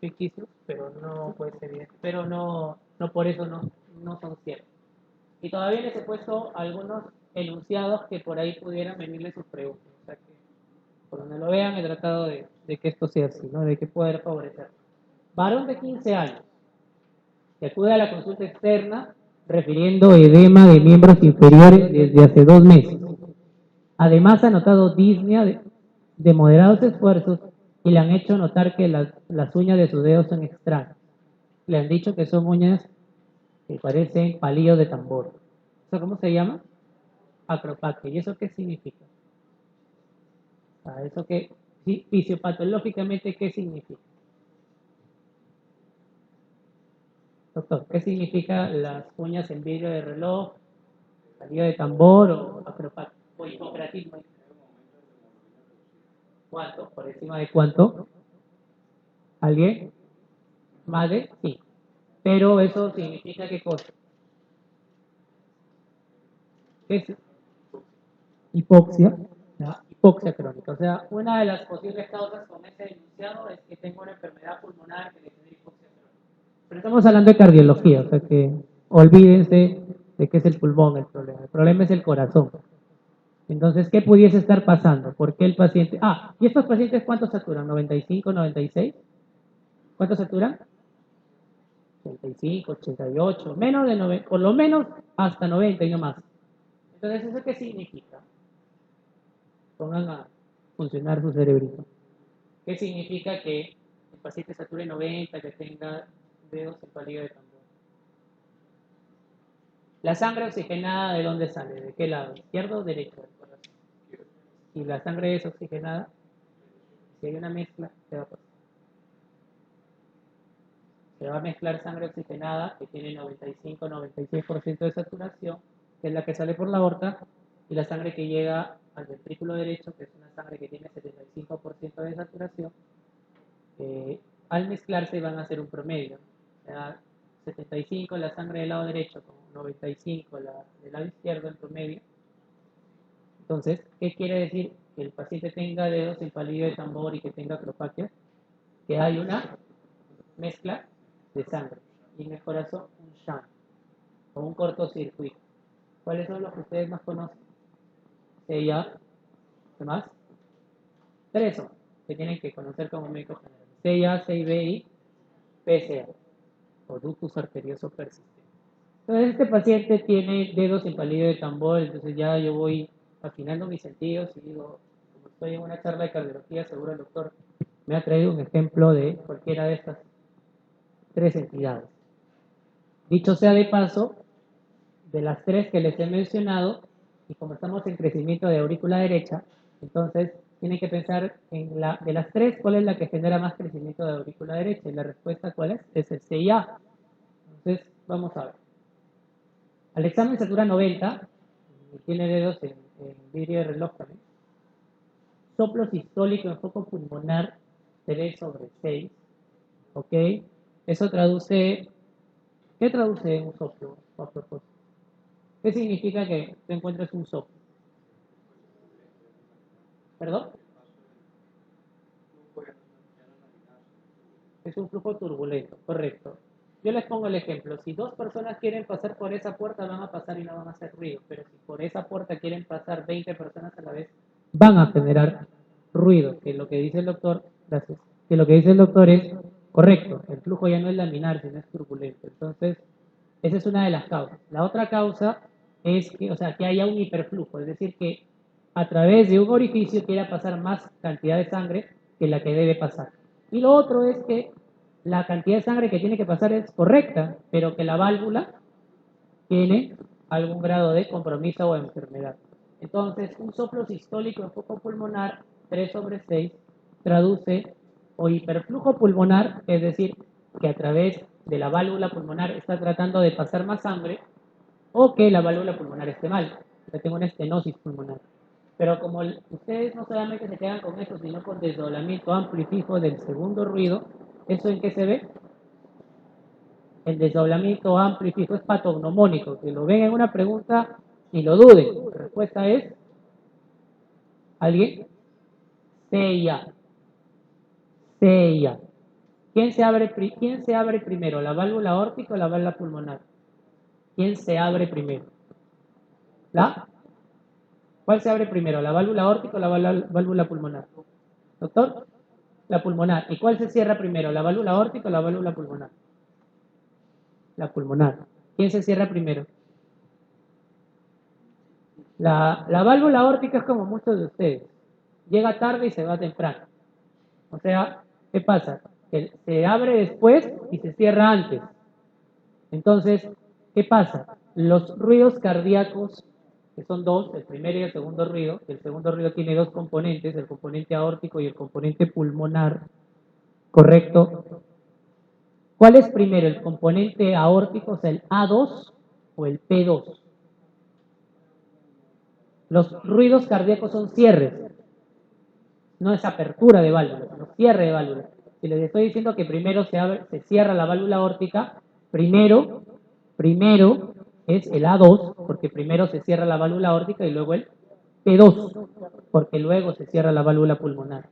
ficticios, pero no puede ser evidente, pero no por eso no son ciertos. Y todavía les he puesto algunos enunciados que por ahí pudieran venirle sus preguntas. O sea que por donde lo vean he tratado de que esto sea así, ¿no? De que pueda favorecer. Varón de 15 años que acude a la consulta externa refiriendo edema de miembros inferiores desde hace 2 meses. Además ha notado disnea de moderados esfuerzos y le han hecho notar que las uñas de sus dedos son extrañas. Le han dicho que son uñas que parecen palillos de tambor. ¿Eso cómo se llama? Acropaque. ¿Y eso qué significa? Eso que, sí, fisiopatológicamente, ¿qué significa? Doctor, ¿qué significa las uñas en vidrio de reloj, palillo de tambor o acropaque? O hipocratismo. ¿Cuánto? ¿Por encima de cuánto? ¿Alguien? ¿Más de? Sí. Pero eso significa qué cosa. ¿Qué es? Hipoxia. ¿Ya? Hipoxia crónica. O sea, una de las posibles causas con este enunciado es que tengo una enfermedad pulmonar que le genera hipoxia crónica. Pero estamos hablando de cardiología, o sea que olvídense de qué es el pulmón el problema. El problema es el corazón. Entonces, ¿qué pudiese estar pasando? ¿Por qué el paciente? Ah, ¿y estos pacientes cuánto saturan? ¿95, 96? ¿Cuánto saturan? 85, 88, menos de 90, por lo menos hasta 90 y no más. Entonces, ¿eso qué significa? Pongan a funcionar su cerebrito. ¿Qué significa que el paciente sature 90, que tenga dedos en palillo de tambor? La sangre oxigenada, ¿de dónde sale? ¿De qué lado? ¿Izquierdo o derecho del corazón? Si la sangre es oxigenada, si hay una mezcla, ¿qué va a pasar? Se va a mezclar sangre oxigenada, que tiene 95-96% de saturación, que es la que sale por la aorta, y la sangre que llega al ventrículo derecho, que es una sangre que tiene 75% de saturación, al mezclarse van a hacer un promedio. O sea, 75 la sangre del lado derecho con 95 la del lado izquierdo en promedio. Entonces, ¿qué quiere decir? Que el paciente tenga dedos en palillo de tambor y que tenga acropaquia, que hay una mezcla de sangre. Y en el corazón, un shunt o un cortocircuito. ¿Cuáles son los que ustedes más conocen? CIA, ¿qué más? Tres son, que tienen que conocer como médico general. CIA, CIB y PCA, o ductus arterioso persistente. Entonces, este paciente tiene dedos en palillo de tambor, entonces ya yo voy afinando mis sentidos y digo, como estoy en una charla de cardiología, seguro el doctor me ha traído un ejemplo de cualquiera de estas tres entidades. Dicho sea de paso, de las tres que les he mencionado, y como estamos en crecimiento de aurícula derecha, entonces tienen que pensar en de las tres, ¿cuál es la que genera más crecimiento de aurícula derecha? Y la respuesta, ¿cuál es? Es el CIA. Entonces, vamos a ver. Al examen satura 90, y tiene dedos en vidrio de reloj también. Soplo sistólico en foco pulmonar 3/6, ¿ok? Eso traduce, ¿qué traduce un soplo a propósito? ¿Qué significa que te encuentres un soplo? ¿Perdón? Es un flujo turbulento, correcto. yo les pongo el ejemplo. Si dos personas quieren pasar por esa puerta, van a pasar y no van a hacer ruido. Pero si por esa puerta quieren pasar 20 personas a la vez, van a generar ruido. Que lo que dice el doctor, gracias, que lo que dice el doctor es correcto. El flujo ya no es laminar, sino es turbulento. Entonces, esa es una de las causas. La otra causa es que, o sea, que haya un hiperflujo, es decir, que a través de un orificio quiera pasar más cantidad de sangre que la que debe pasar. Y lo otro es que la cantidad de sangre que tiene que pasar es correcta, pero que la válvula tiene algún grado de compromiso o enfermedad. Entonces, un soplo sistólico en foco pulmonar 3/6 traduce o hiperflujo pulmonar, es decir, que a través de la válvula pulmonar está tratando de pasar más sangre, o que la válvula pulmonar esté mal, que tengo una estenosis pulmonar. Pero como ustedes no solamente se quedan con eso, sino con desdoblamiento amplio y fijo del segundo ruido, ¿eso en qué se ve? El desdoblamiento amplio y fijo es patognomónico. Que lo ven en una pregunta, ni lo duden. La respuesta es, ¿alguien? CIA. CIA. ¿Quién se abre primero, la válvula aórtica o la válvula pulmonar? ¿Quién se abre primero? ¿Cuál se abre primero, la válvula aórtica o la válvula pulmonar? ¿Doctor? La pulmonar. ¿Y cuál se cierra primero, la válvula aórtica o la válvula pulmonar? La pulmonar. ¿Quién se cierra primero? La válvula aórtica es como muchos de ustedes. Llega tarde y se va temprano. O sea, ¿qué pasa? Que se abre después y se cierra antes. Entonces, ¿qué pasa? Los ruidos cardíacos, que son dos, el primero y el segundo ruido, el segundo ruido tiene dos componentes, el componente aórtico y el componente pulmonar, ¿correcto? ¿Cuál es primero, el componente aórtico, o sea, el A2 o el P2? Los ruidos cardíacos son cierres, no es apertura de válvulas, sino cierre de válvulas. Si les estoy diciendo que primero se cierra la válvula aórtica, primero es el A2, porque primero se cierra la válvula aórtica y luego el P2, porque luego se cierra la válvula pulmonar.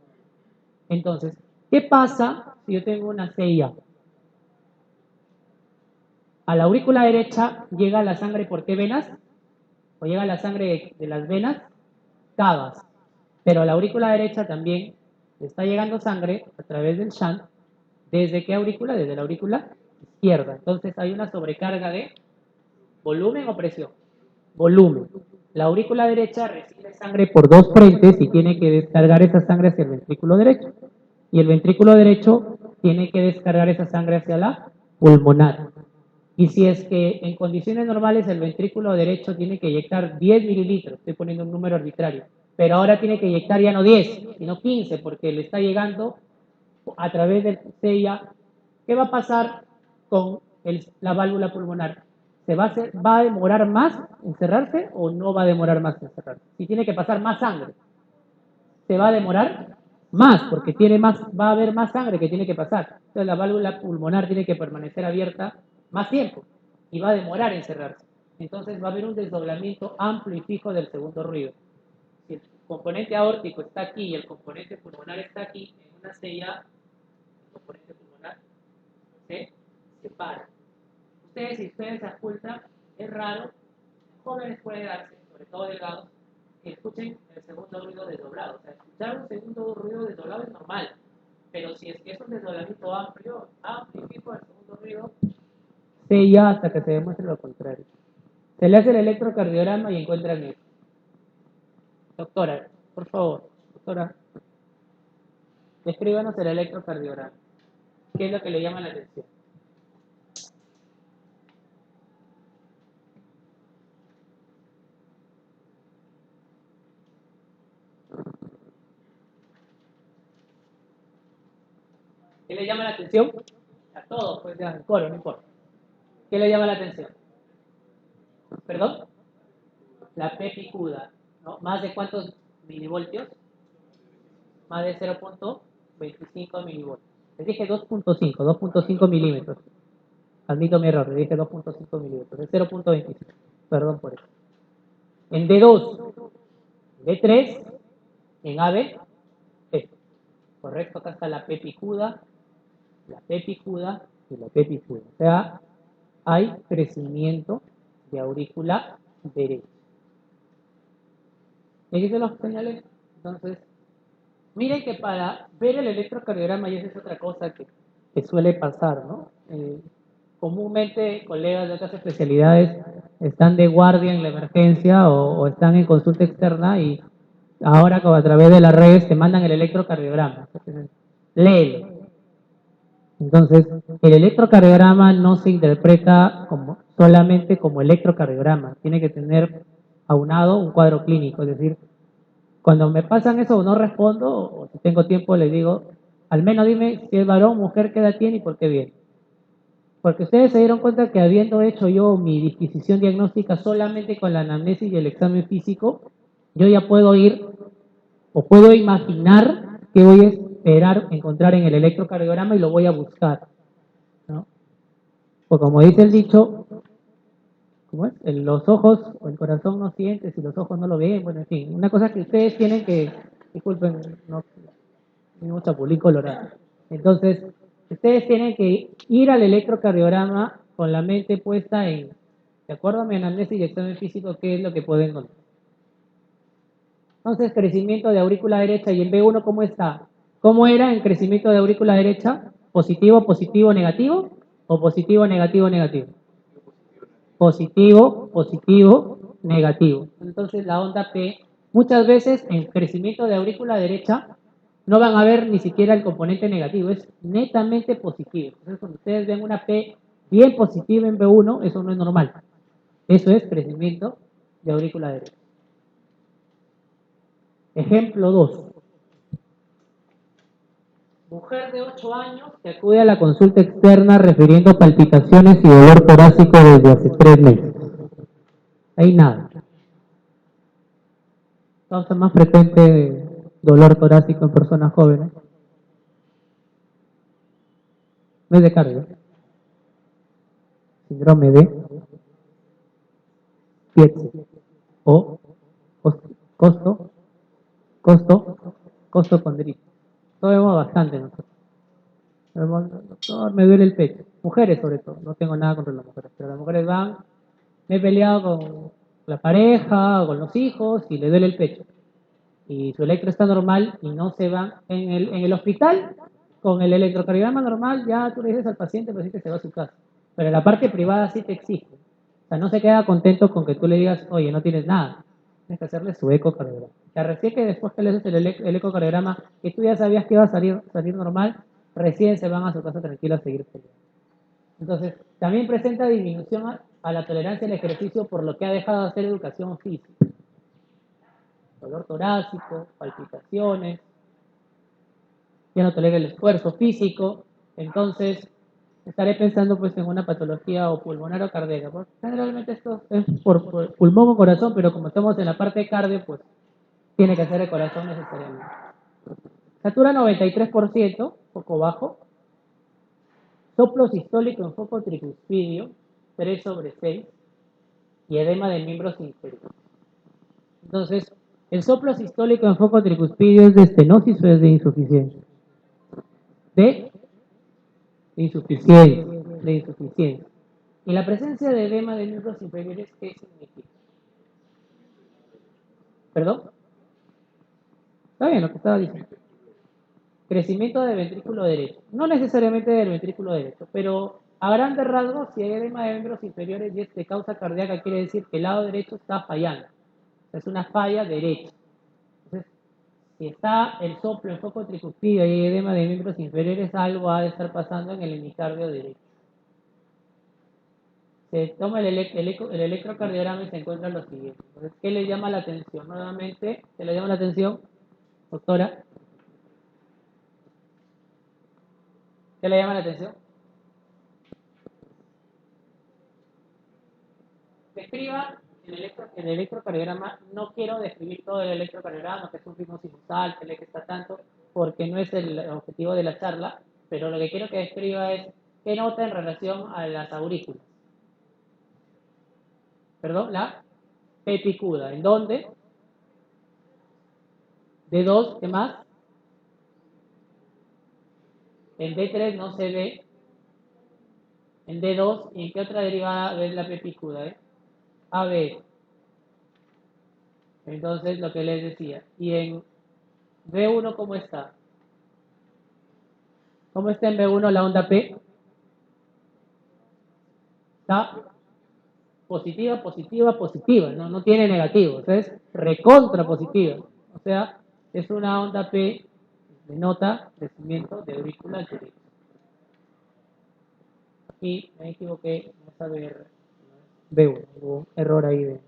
Entonces, ¿qué pasa si yo tengo una CIA? A la aurícula derecha llega la sangre por qué venas, o llega la sangre de las venas cavas, pero a la aurícula derecha también está llegando sangre a través del shunt. ¿Desde qué aurícula? Desde la aurícula izquierda. Entonces hay una sobrecarga de volumen o presión. Volumen. La aurícula derecha recibe sangre por dos frentes y tiene que descargar esa sangre hacia el ventrículo derecho. Y el ventrículo derecho tiene que descargar esa sangre hacia la pulmonar. Y si es que en condiciones normales el ventrículo derecho tiene que inyectar 10 mililitros, estoy poniendo un número arbitrario, pero ahora tiene que inyectar ya no 10, sino 15, porque le está llegando a través del CIA. ¿Qué va a pasar con la válvula pulmonar? ¿Va a demorar más en cerrarse o no va a demorar más en cerrarse? Si tiene que pasar más sangre, se va a demorar más, porque va a haber más sangre que tiene que pasar. Entonces la válvula pulmonar tiene que permanecer abierta más tiempo y va a demorar en cerrarse. Entonces va a haber un desdoblamiento amplio y fijo del segundo ruido. Si el componente aórtico está aquí y el componente pulmonar está aquí, en una sella, el componente pulmonar se separa. Si ustedes se ocultan, es raro, jóvenes puede darse, sobre todo delgados, que escuchen el segundo ruido desdoblado. O sea, escuchar un segundo ruido desdoblado es normal, pero si es que es un desdoblamiento amplio y fijo del segundo ruido, sí, ya hasta que se demuestre lo contrario. Se le hace el electrocardiograma y encuentran eso. Doctora, por favor, doctora, descríbanos el electrocardiograma. ¿Qué es lo que le llama la atención? ¿Qué le llama la atención? A todos, pues ya, el coro, no importa. ¿Qué le llama la atención? ¿Perdón? La P picuda, ¿no? ¿Más de cuántos milivoltios? Más de 0.25 milivoltios. Les dije 2.5 milímetros. Admito mi error, le dije 2.5 milímetros, es 0.25. Perdón por eso. En D2, D3, en AB, P. Correcto, acá está la P picuda, y la P picuda. O sea, hay crecimiento de aurícula derecha. ¿Y aquí se los señalé? Entonces, miren que para ver el electrocardiograma, y esa es otra cosa que suele pasar, ¿no? Comúnmente colegas de otras especialidades están de guardia en la emergencia o están en consulta externa y ahora a través de las redes te mandan el electrocardiograma. Léelo. Entonces, el electrocardiograma no se interpreta solamente como electrocardiograma, tiene que tener aunado un cuadro clínico, es decir, cuando me pasan eso o no respondo, o si tengo tiempo les digo, al menos dime si es varón, mujer, qué edad tiene y por qué viene. Porque ustedes se dieron cuenta que habiendo hecho yo mi disquisición diagnóstica solamente con la anamnesis y el examen físico, yo ya puedo ir o puedo imaginar que voy a esperar encontrar en el electrocardiograma y lo voy a buscar, ¿no? O como dice el dicho, ¿cómo es? Los ojos o el corazón no siente si los ojos no lo ven. Bueno, en fin, una cosa que ustedes tienen que, disculpen, no, mismo chapulín colorado. Entonces, ustedes tienen que ir al electrocardiograma con la mente puesta en, de acuerdo a mi anamnesis y examen físico, qué es lo que pueden encontrar. Entonces, crecimiento de aurícula derecha y el B1, ¿cómo está? ¿Cómo era en crecimiento de aurícula derecha? ¿Positivo, positivo, negativo? ¿O positivo, negativo, negativo? Positivo, positivo, negativo. Entonces, la onda P, muchas veces en crecimiento de aurícula derecha, no van a ver ni siquiera el componente negativo, es netamente positivo. Entonces, cuando ustedes ven una P bien positiva en B1, eso no es normal. Eso es crecimiento de aurícula derecha. Ejemplo 2. Mujer de 8 años que acude a la consulta externa refiriendo palpitaciones y dolor torácico desde hace 3 meses. Ahí nada. Causa más frecuente de dolor torácico en personas jóvenes. No es de cardio. Síndrome de Tietze. O costocondritis. Lo vemos bastante nosotros. Doctor, me duele el pecho. Mujeres sobre todo. No tengo nada contra las mujeres. Pero las mujeres van, me he peleado con la pareja o con los hijos y le duele el pecho. Y su electro está normal y no se va en el hospital con el electrocardiograma normal, ya tú le dices al paciente, se va a su casa. Pero en la parte privada sí te exige. O sea, no se queda contento con que tú le digas, oye, no tienes nada. Tienes que hacerle su ecocardiograma. Que recién que después que le haces el ecocardiograma, que tú ya sabías que iba a salir normal, recién se van a su casa tranquilo a seguir peleando. Entonces, también presenta disminución a la tolerancia al ejercicio por lo que ha dejado de hacer educación física. Dolor torácico, palpitaciones, ya no tolera el esfuerzo físico, entonces estaré pensando pues en una patología o pulmonar o cardíaca. Porque generalmente esto es por pulmón o corazón, pero como estamos en la parte de cardio, pues tiene que ser el corazón necesariamente. Satura 93%, poco bajo. Soplo sistólico en foco tricuspidio, 3/6, y edema de miembros inferiores. Entonces, ¿el soplo sistólico en foco tricuspidio es de estenosis o es de insuficiencia? De insuficiencia, de insuficiencia. Y la presencia de edema de miembros inferiores, ¿qué significa? ¿Perdón? Está bien lo que estaba diciendo. Crecimiento del ventrículo derecho. No necesariamente del ventrículo derecho, pero a grandes rasgos, si hay edema de miembros inferiores y es de causa cardíaca, quiere decir que el lado derecho está fallando. Es una falla derecha. Entonces, si está el soplo en foco tricuspidio y hay edema de miembros inferiores, algo ha de estar pasando en el hemicardio derecho. Se toma el electrocardiograma y se encuentra lo siguiente. Entonces, ¿qué le llama la atención? Nuevamente, ¿qué le llama la atención, doctora? ¿Qué le llama la atención? Describa el electrocardiograma. No quiero describir todo el electrocardiograma, que es un ritmo sinusal, que el eje está tanto, porque no es el objetivo de la charla, pero lo que quiero que describa es qué nota en relación a las aurículas. Perdón, la pepicuda. ¿En dónde? D2, ¿qué más? En D3 no se ve. En D2, ¿y en qué otra derivada ves la P picuda? AB. Entonces, lo que les decía. Y en B1, ¿cómo está? ¿Cómo está en B1 la onda P? Está positiva, positiva, positiva. No tiene negativos. Es recontra positiva. O sea, es una onda P, denota crecimiento de aurícula derecha. Aquí me equivoqué. Vamos a ver B1. Hubo un error ahí de...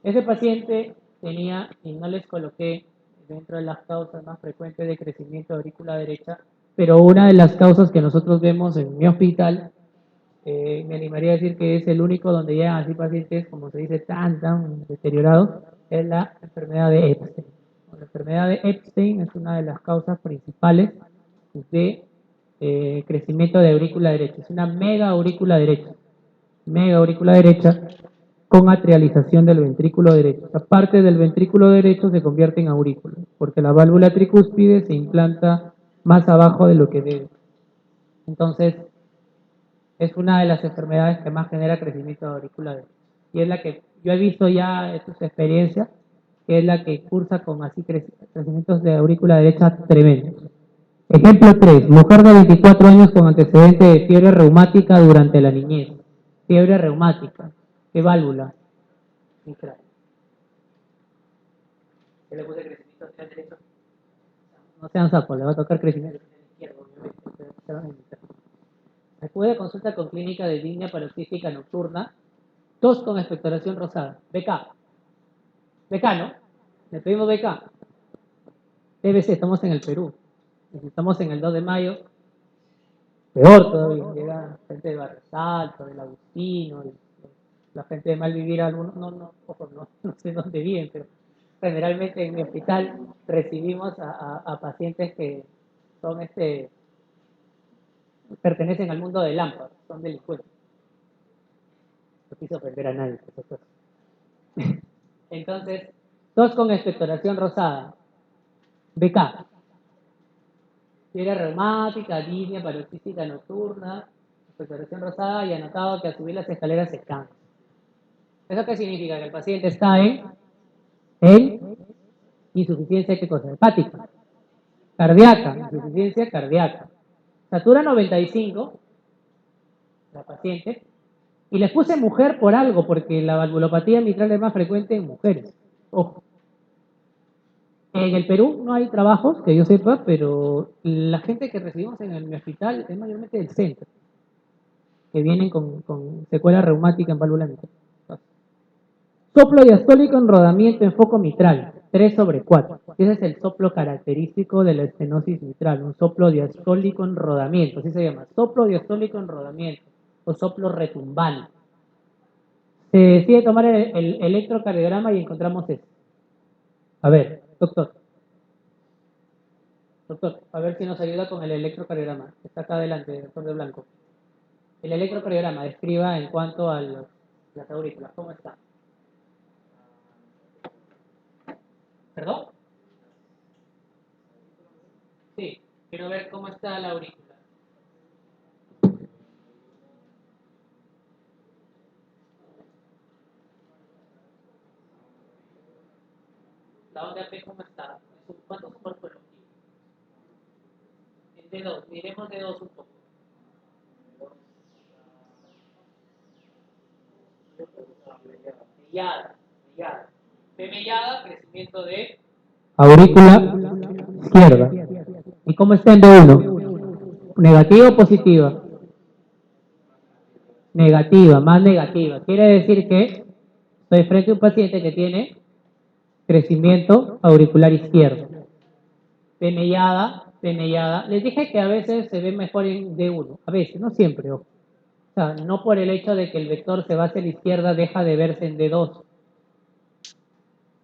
Ese paciente tenía, y no les coloqué dentro de las causas más frecuentes de crecimiento de aurícula derecha, pero una de las causas que nosotros vemos en mi hospital, me animaría a decir que es el único donde llegan así pacientes, como se dice, tan deteriorados, es la enfermedad de Epstein. La enfermedad de Epstein es una de las causas principales de crecimiento de aurícula derecha. Es una mega aurícula derecha con atrialización del ventrículo derecho. Esta parte del ventrículo derecho se convierte en aurícula, porque la válvula tricúspide se implanta más abajo de lo que debe. Entonces, es una de las enfermedades que más genera crecimiento de aurícula derecha. Y es la que yo he visto ya en sus experiencias, que es la que cursa con así crecimientos de aurícula derecha tremendos. Ejemplo 3. Mujer de 24 años con antecedente de fiebre reumática durante la niñez. Fiebre reumática. ¿Qué válvula? Mitral. ¿Qué le puse crecimiento hacia derecho? No sean sapos, le va a tocar crecimiento izquierdo, obviamente. Acude a consulta con clínica de disnea paroxística nocturna, tos con expectoración rosada. BK. BK, ¿no? Le pedimos BK. TBC, estamos en el Perú. Estamos en el 2 de mayo. Peor todavía. Llega gente de Barrio Salto, del Agustino, la gente de Malvivir, algunos, ojo, no sé dónde viven, pero generalmente en mi hospital recibimos a pacientes que son pertenecen al mundo del lámpara, son delincuentes. No quiso ofender a nadie. Entonces, tos con expectoración rosada, BK, fiebre reumática, disnea paroxística nocturna, expectoración rosada y anotado que al subir las escaleras se cansa. ¿Eso qué significa? Que el paciente está en insuficiencia, ¿qué cosa? Hepática, cardíaca, insuficiencia cardíaca. Satura 95, la paciente, y les puse mujer por algo, porque la valvulopatía mitral es más frecuente en mujeres. Ojo. En el Perú no hay trabajos, que yo sepa, pero la gente que recibimos en el hospital es mayormente del centro, que vienen con secuela reumática en válvula mitral. Soplo diastólico en rodamiento en foco mitral, 3/4. Ese es el soplo característico de la estenosis mitral, un soplo diastólico en rodamiento, así se llama, soplo diastólico en rodamiento, o soplo retumbante. Se decide tomar el electrocardiograma y encontramos esto. A ver, doctor. Doctor, a ver si nos ayuda con el electrocardiograma. Está acá adelante, doctor de Blanco. El electrocardiograma describa en cuanto a las aurículas. ¿Cómo está? ¿Perdón? Sí, quiero ver cómo está la aurícula. La onda P, ¿cómo está? ¿Cuántos por fueron? El D2, miremos D2 un poco. Mellada, mellada. P mellada, crecimiento de aurícula izquierda. ¿Y cómo está en D1? ¿Negativa o positiva? Negativa, más negativa. Quiere decir que estoy frente a un paciente que tiene crecimiento auricular izquierdo. Penellada. Les dije que a veces se ve mejor en D1. A veces, no siempre, ojo. O sea, no por el hecho de que el vector se va hacia la izquierda deja de verse en D2.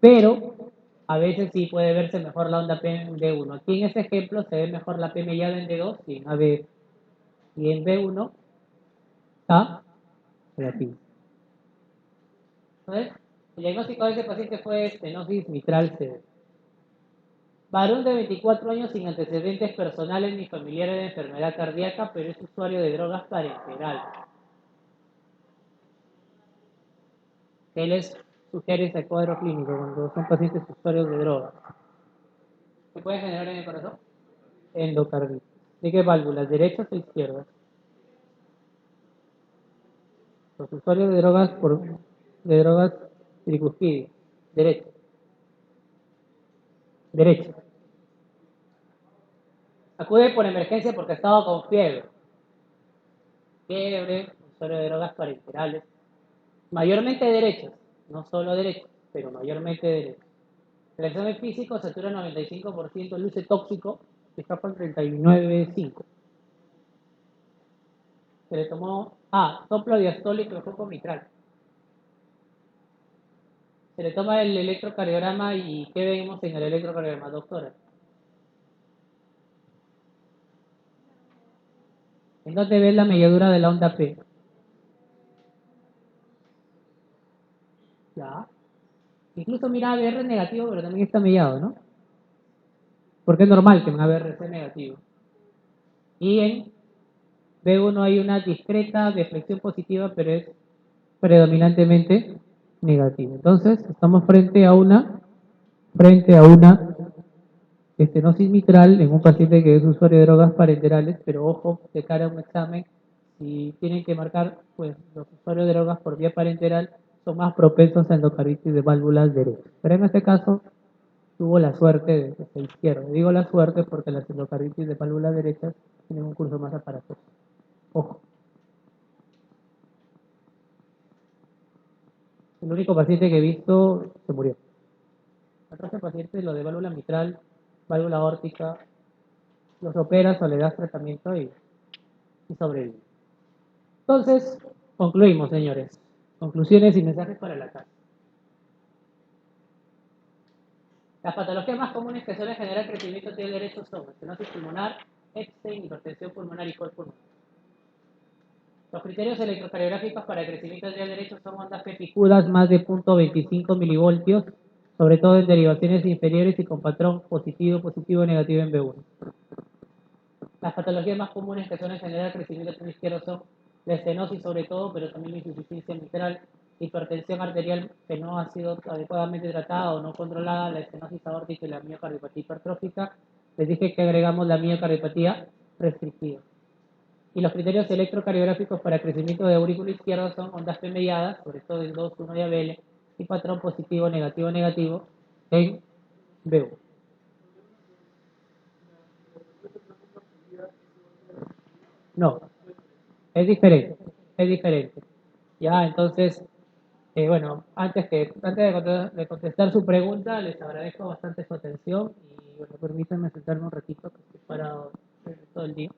Pero a veces sí puede verse mejor la onda P en D1. Aquí en este ejemplo se ve mejor la P mellada en D2 y en AB. Y en B1 está negativo. Entonces, el diagnóstico de ese paciente fue estenosis mitral severa. Varón de 24 años sin antecedentes personales ni familiares de enfermedad cardíaca, pero es usuario de drogas parenterales. ¿Qué les sugiere ese cuadro clínico cuando son pacientes usuarios de drogas? ¿Qué puede generar en el corazón? Endocarditis. ¿De qué válvulas? ¿Derechas o izquierdas? Los usuarios de drogas tricuspidia. Derecha. Derecha. Acude por emergencia porque ha estado con fiebre. Fiebre, usuario de drogas parenterales. Mayormente derechas. No solo derechas, pero mayormente derechas. El examen físico satura 95%, luce tóxico, escapa al 39,5%. Se le tomó soplo diastólico y foco mitral. Se le toma el electrocardiograma y ¿qué vemos en el electrocardiograma, doctora? ¿En dónde ves la melladura de la onda P? Ya. Incluso mira ABR negativo, pero también está mellado, ¿no? Porque es normal que un ABR sea negativo. Y en B1 hay una discreta deflexión positiva, pero es predominantemente negativa. Entonces, estamos frente a una estenosis mitral en un paciente que es usuario de drogas parenterales, pero ojo, de cara a un examen, si tienen que marcar, pues los usuarios de drogas por vía parenteral son más propensos a endocarditis de válvulas derechas. Pero en este caso, tuvo la suerte de ser izquierdo. Digo la suerte porque las endocarditis de válvulas derechas tienen un curso más aparatoso. Ojo. El único paciente que he visto se murió. El resto de pacientes, lo de válvula mitral, válvula aórtica, los operas o le das tratamiento y sobreviven. Entonces, concluimos, señores. Conclusiones y mensajes para la casa. Las patologías más comunes que suelen generar crecimiento del derecho son estenosis pulmonar, Epstein, hipertensión pulmonar y col pulmonar. Los criterios electrocardiográficos para el crecimiento del derecho son ondas P picudas más de 0.25 milivoltios, sobre todo en derivaciones inferiores y con patrón positivo, positivo, negativo en B1. Las patologías más comunes que suelen generar crecimiento del izquierdo son la estenosis sobre todo, pero también la insuficiencia mitral, hipertensión arterial que no ha sido adecuadamente tratada o no controlada, la estenosis aórtica y la miocardiopatía hipertrófica. Les dije que agregamos la miocardiopatía restrictiva. Y los criterios electrocardiográficos para crecimiento de aurículo izquierdo son ondas P mediadas, sobre todo en 2,1 de ABL, y patrón positivo, negativo, negativo en B1. No, es diferente, es diferente. Ya, entonces, bueno, de contestar su pregunta, les agradezco bastante su atención y bueno, permítanme sentarme un ratito, que estoy parado todo el día.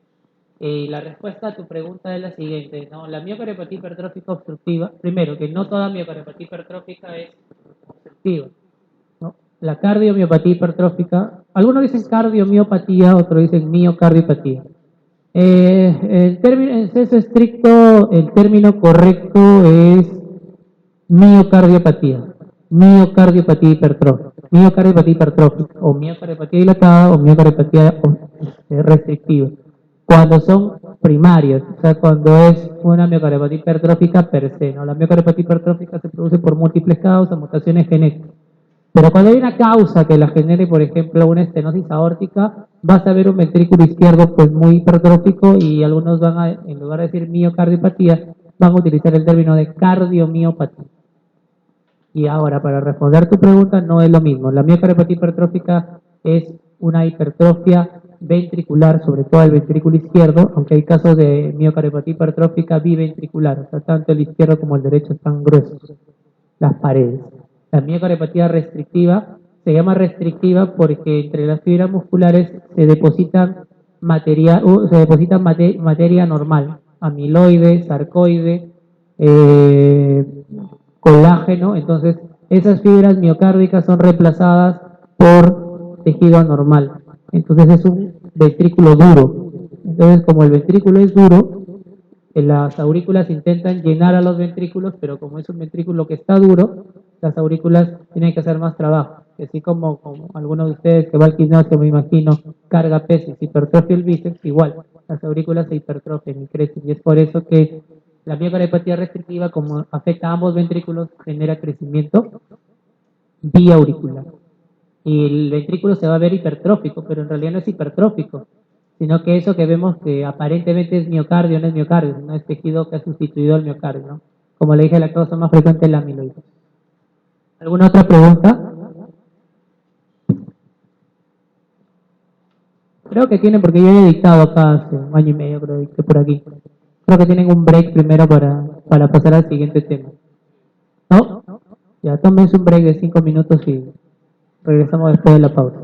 Y la respuesta a tu pregunta es la siguiente, ¿no? La miocardiopatía hipertrófica obstructiva, primero, que no toda miocardiopatía hipertrófica es obstructiva, ¿no? La cardiomiopatía hipertrófica, algunos dicen cardiomiopatía, otros dicen miocardiopatía. En senso estricto, el término correcto es miocardiopatía. Miocardiopatía hipertrófica, o miocardiopatía dilatada, o miocardiopatía restrictiva. Cuando son primarios, o sea, cuando es una miocardiopatía hipertrófica per se, ¿no? La miocardiopatía hipertrófica se produce por múltiples causas, mutaciones genéticas. Pero cuando hay una causa que la genere, por ejemplo, una estenosis aórtica, vas a ver un ventrículo izquierdo pues muy hipertrófico y algunos van a, en lugar de decir miocardiopatía, van a utilizar el término de cardiomiopatía. Y ahora, para responder tu pregunta, no es lo mismo. La miocardiopatía hipertrófica es una hipertrofia ventricular, sobre todo el ventrículo izquierdo, aunque hay casos de miocardiopatía hipertrófica biventricular, o sea, tanto el izquierdo como el derecho están gruesos, las paredes. La miocardiopatía restrictiva se llama restrictiva porque entre las fibras musculares se deposita materia normal, amiloide, sarcoide, colágeno. Entonces esas fibras miocárdicas son reemplazadas por tejido anormal. Entonces es un ventrículo duro. Entonces, como el ventrículo es duro, las aurículas intentan llenar a los ventrículos, pero como es un ventrículo que está duro, las aurículas tienen que hacer más trabajo. que así como algunos de ustedes que va al gimnasio, me imagino, carga pesos, hipertrofia el bíceps, igual, las aurículas se hipertrofian y crecen. Y es por eso que la miocardiopatía restrictiva, como afecta a ambos ventrículos, genera crecimiento vía auricular. Y el ventrículo se va a ver hipertrófico, pero en realidad no es hipertrófico, sino que eso que vemos que aparentemente es miocardio, no es miocardio, no es tejido que ha sustituido al miocardio, ¿no? Como le dije, la causa más frecuente es la amiloidosis. ¿Alguna otra pregunta? Creo que tienen, porque yo he dictado acá hace un año y medio, creo, dicté por aquí. Creo que tienen un break primero para pasar al siguiente tema. ¿No? Ya, tómense un break de 5 minutos y regresamos después de la pausa.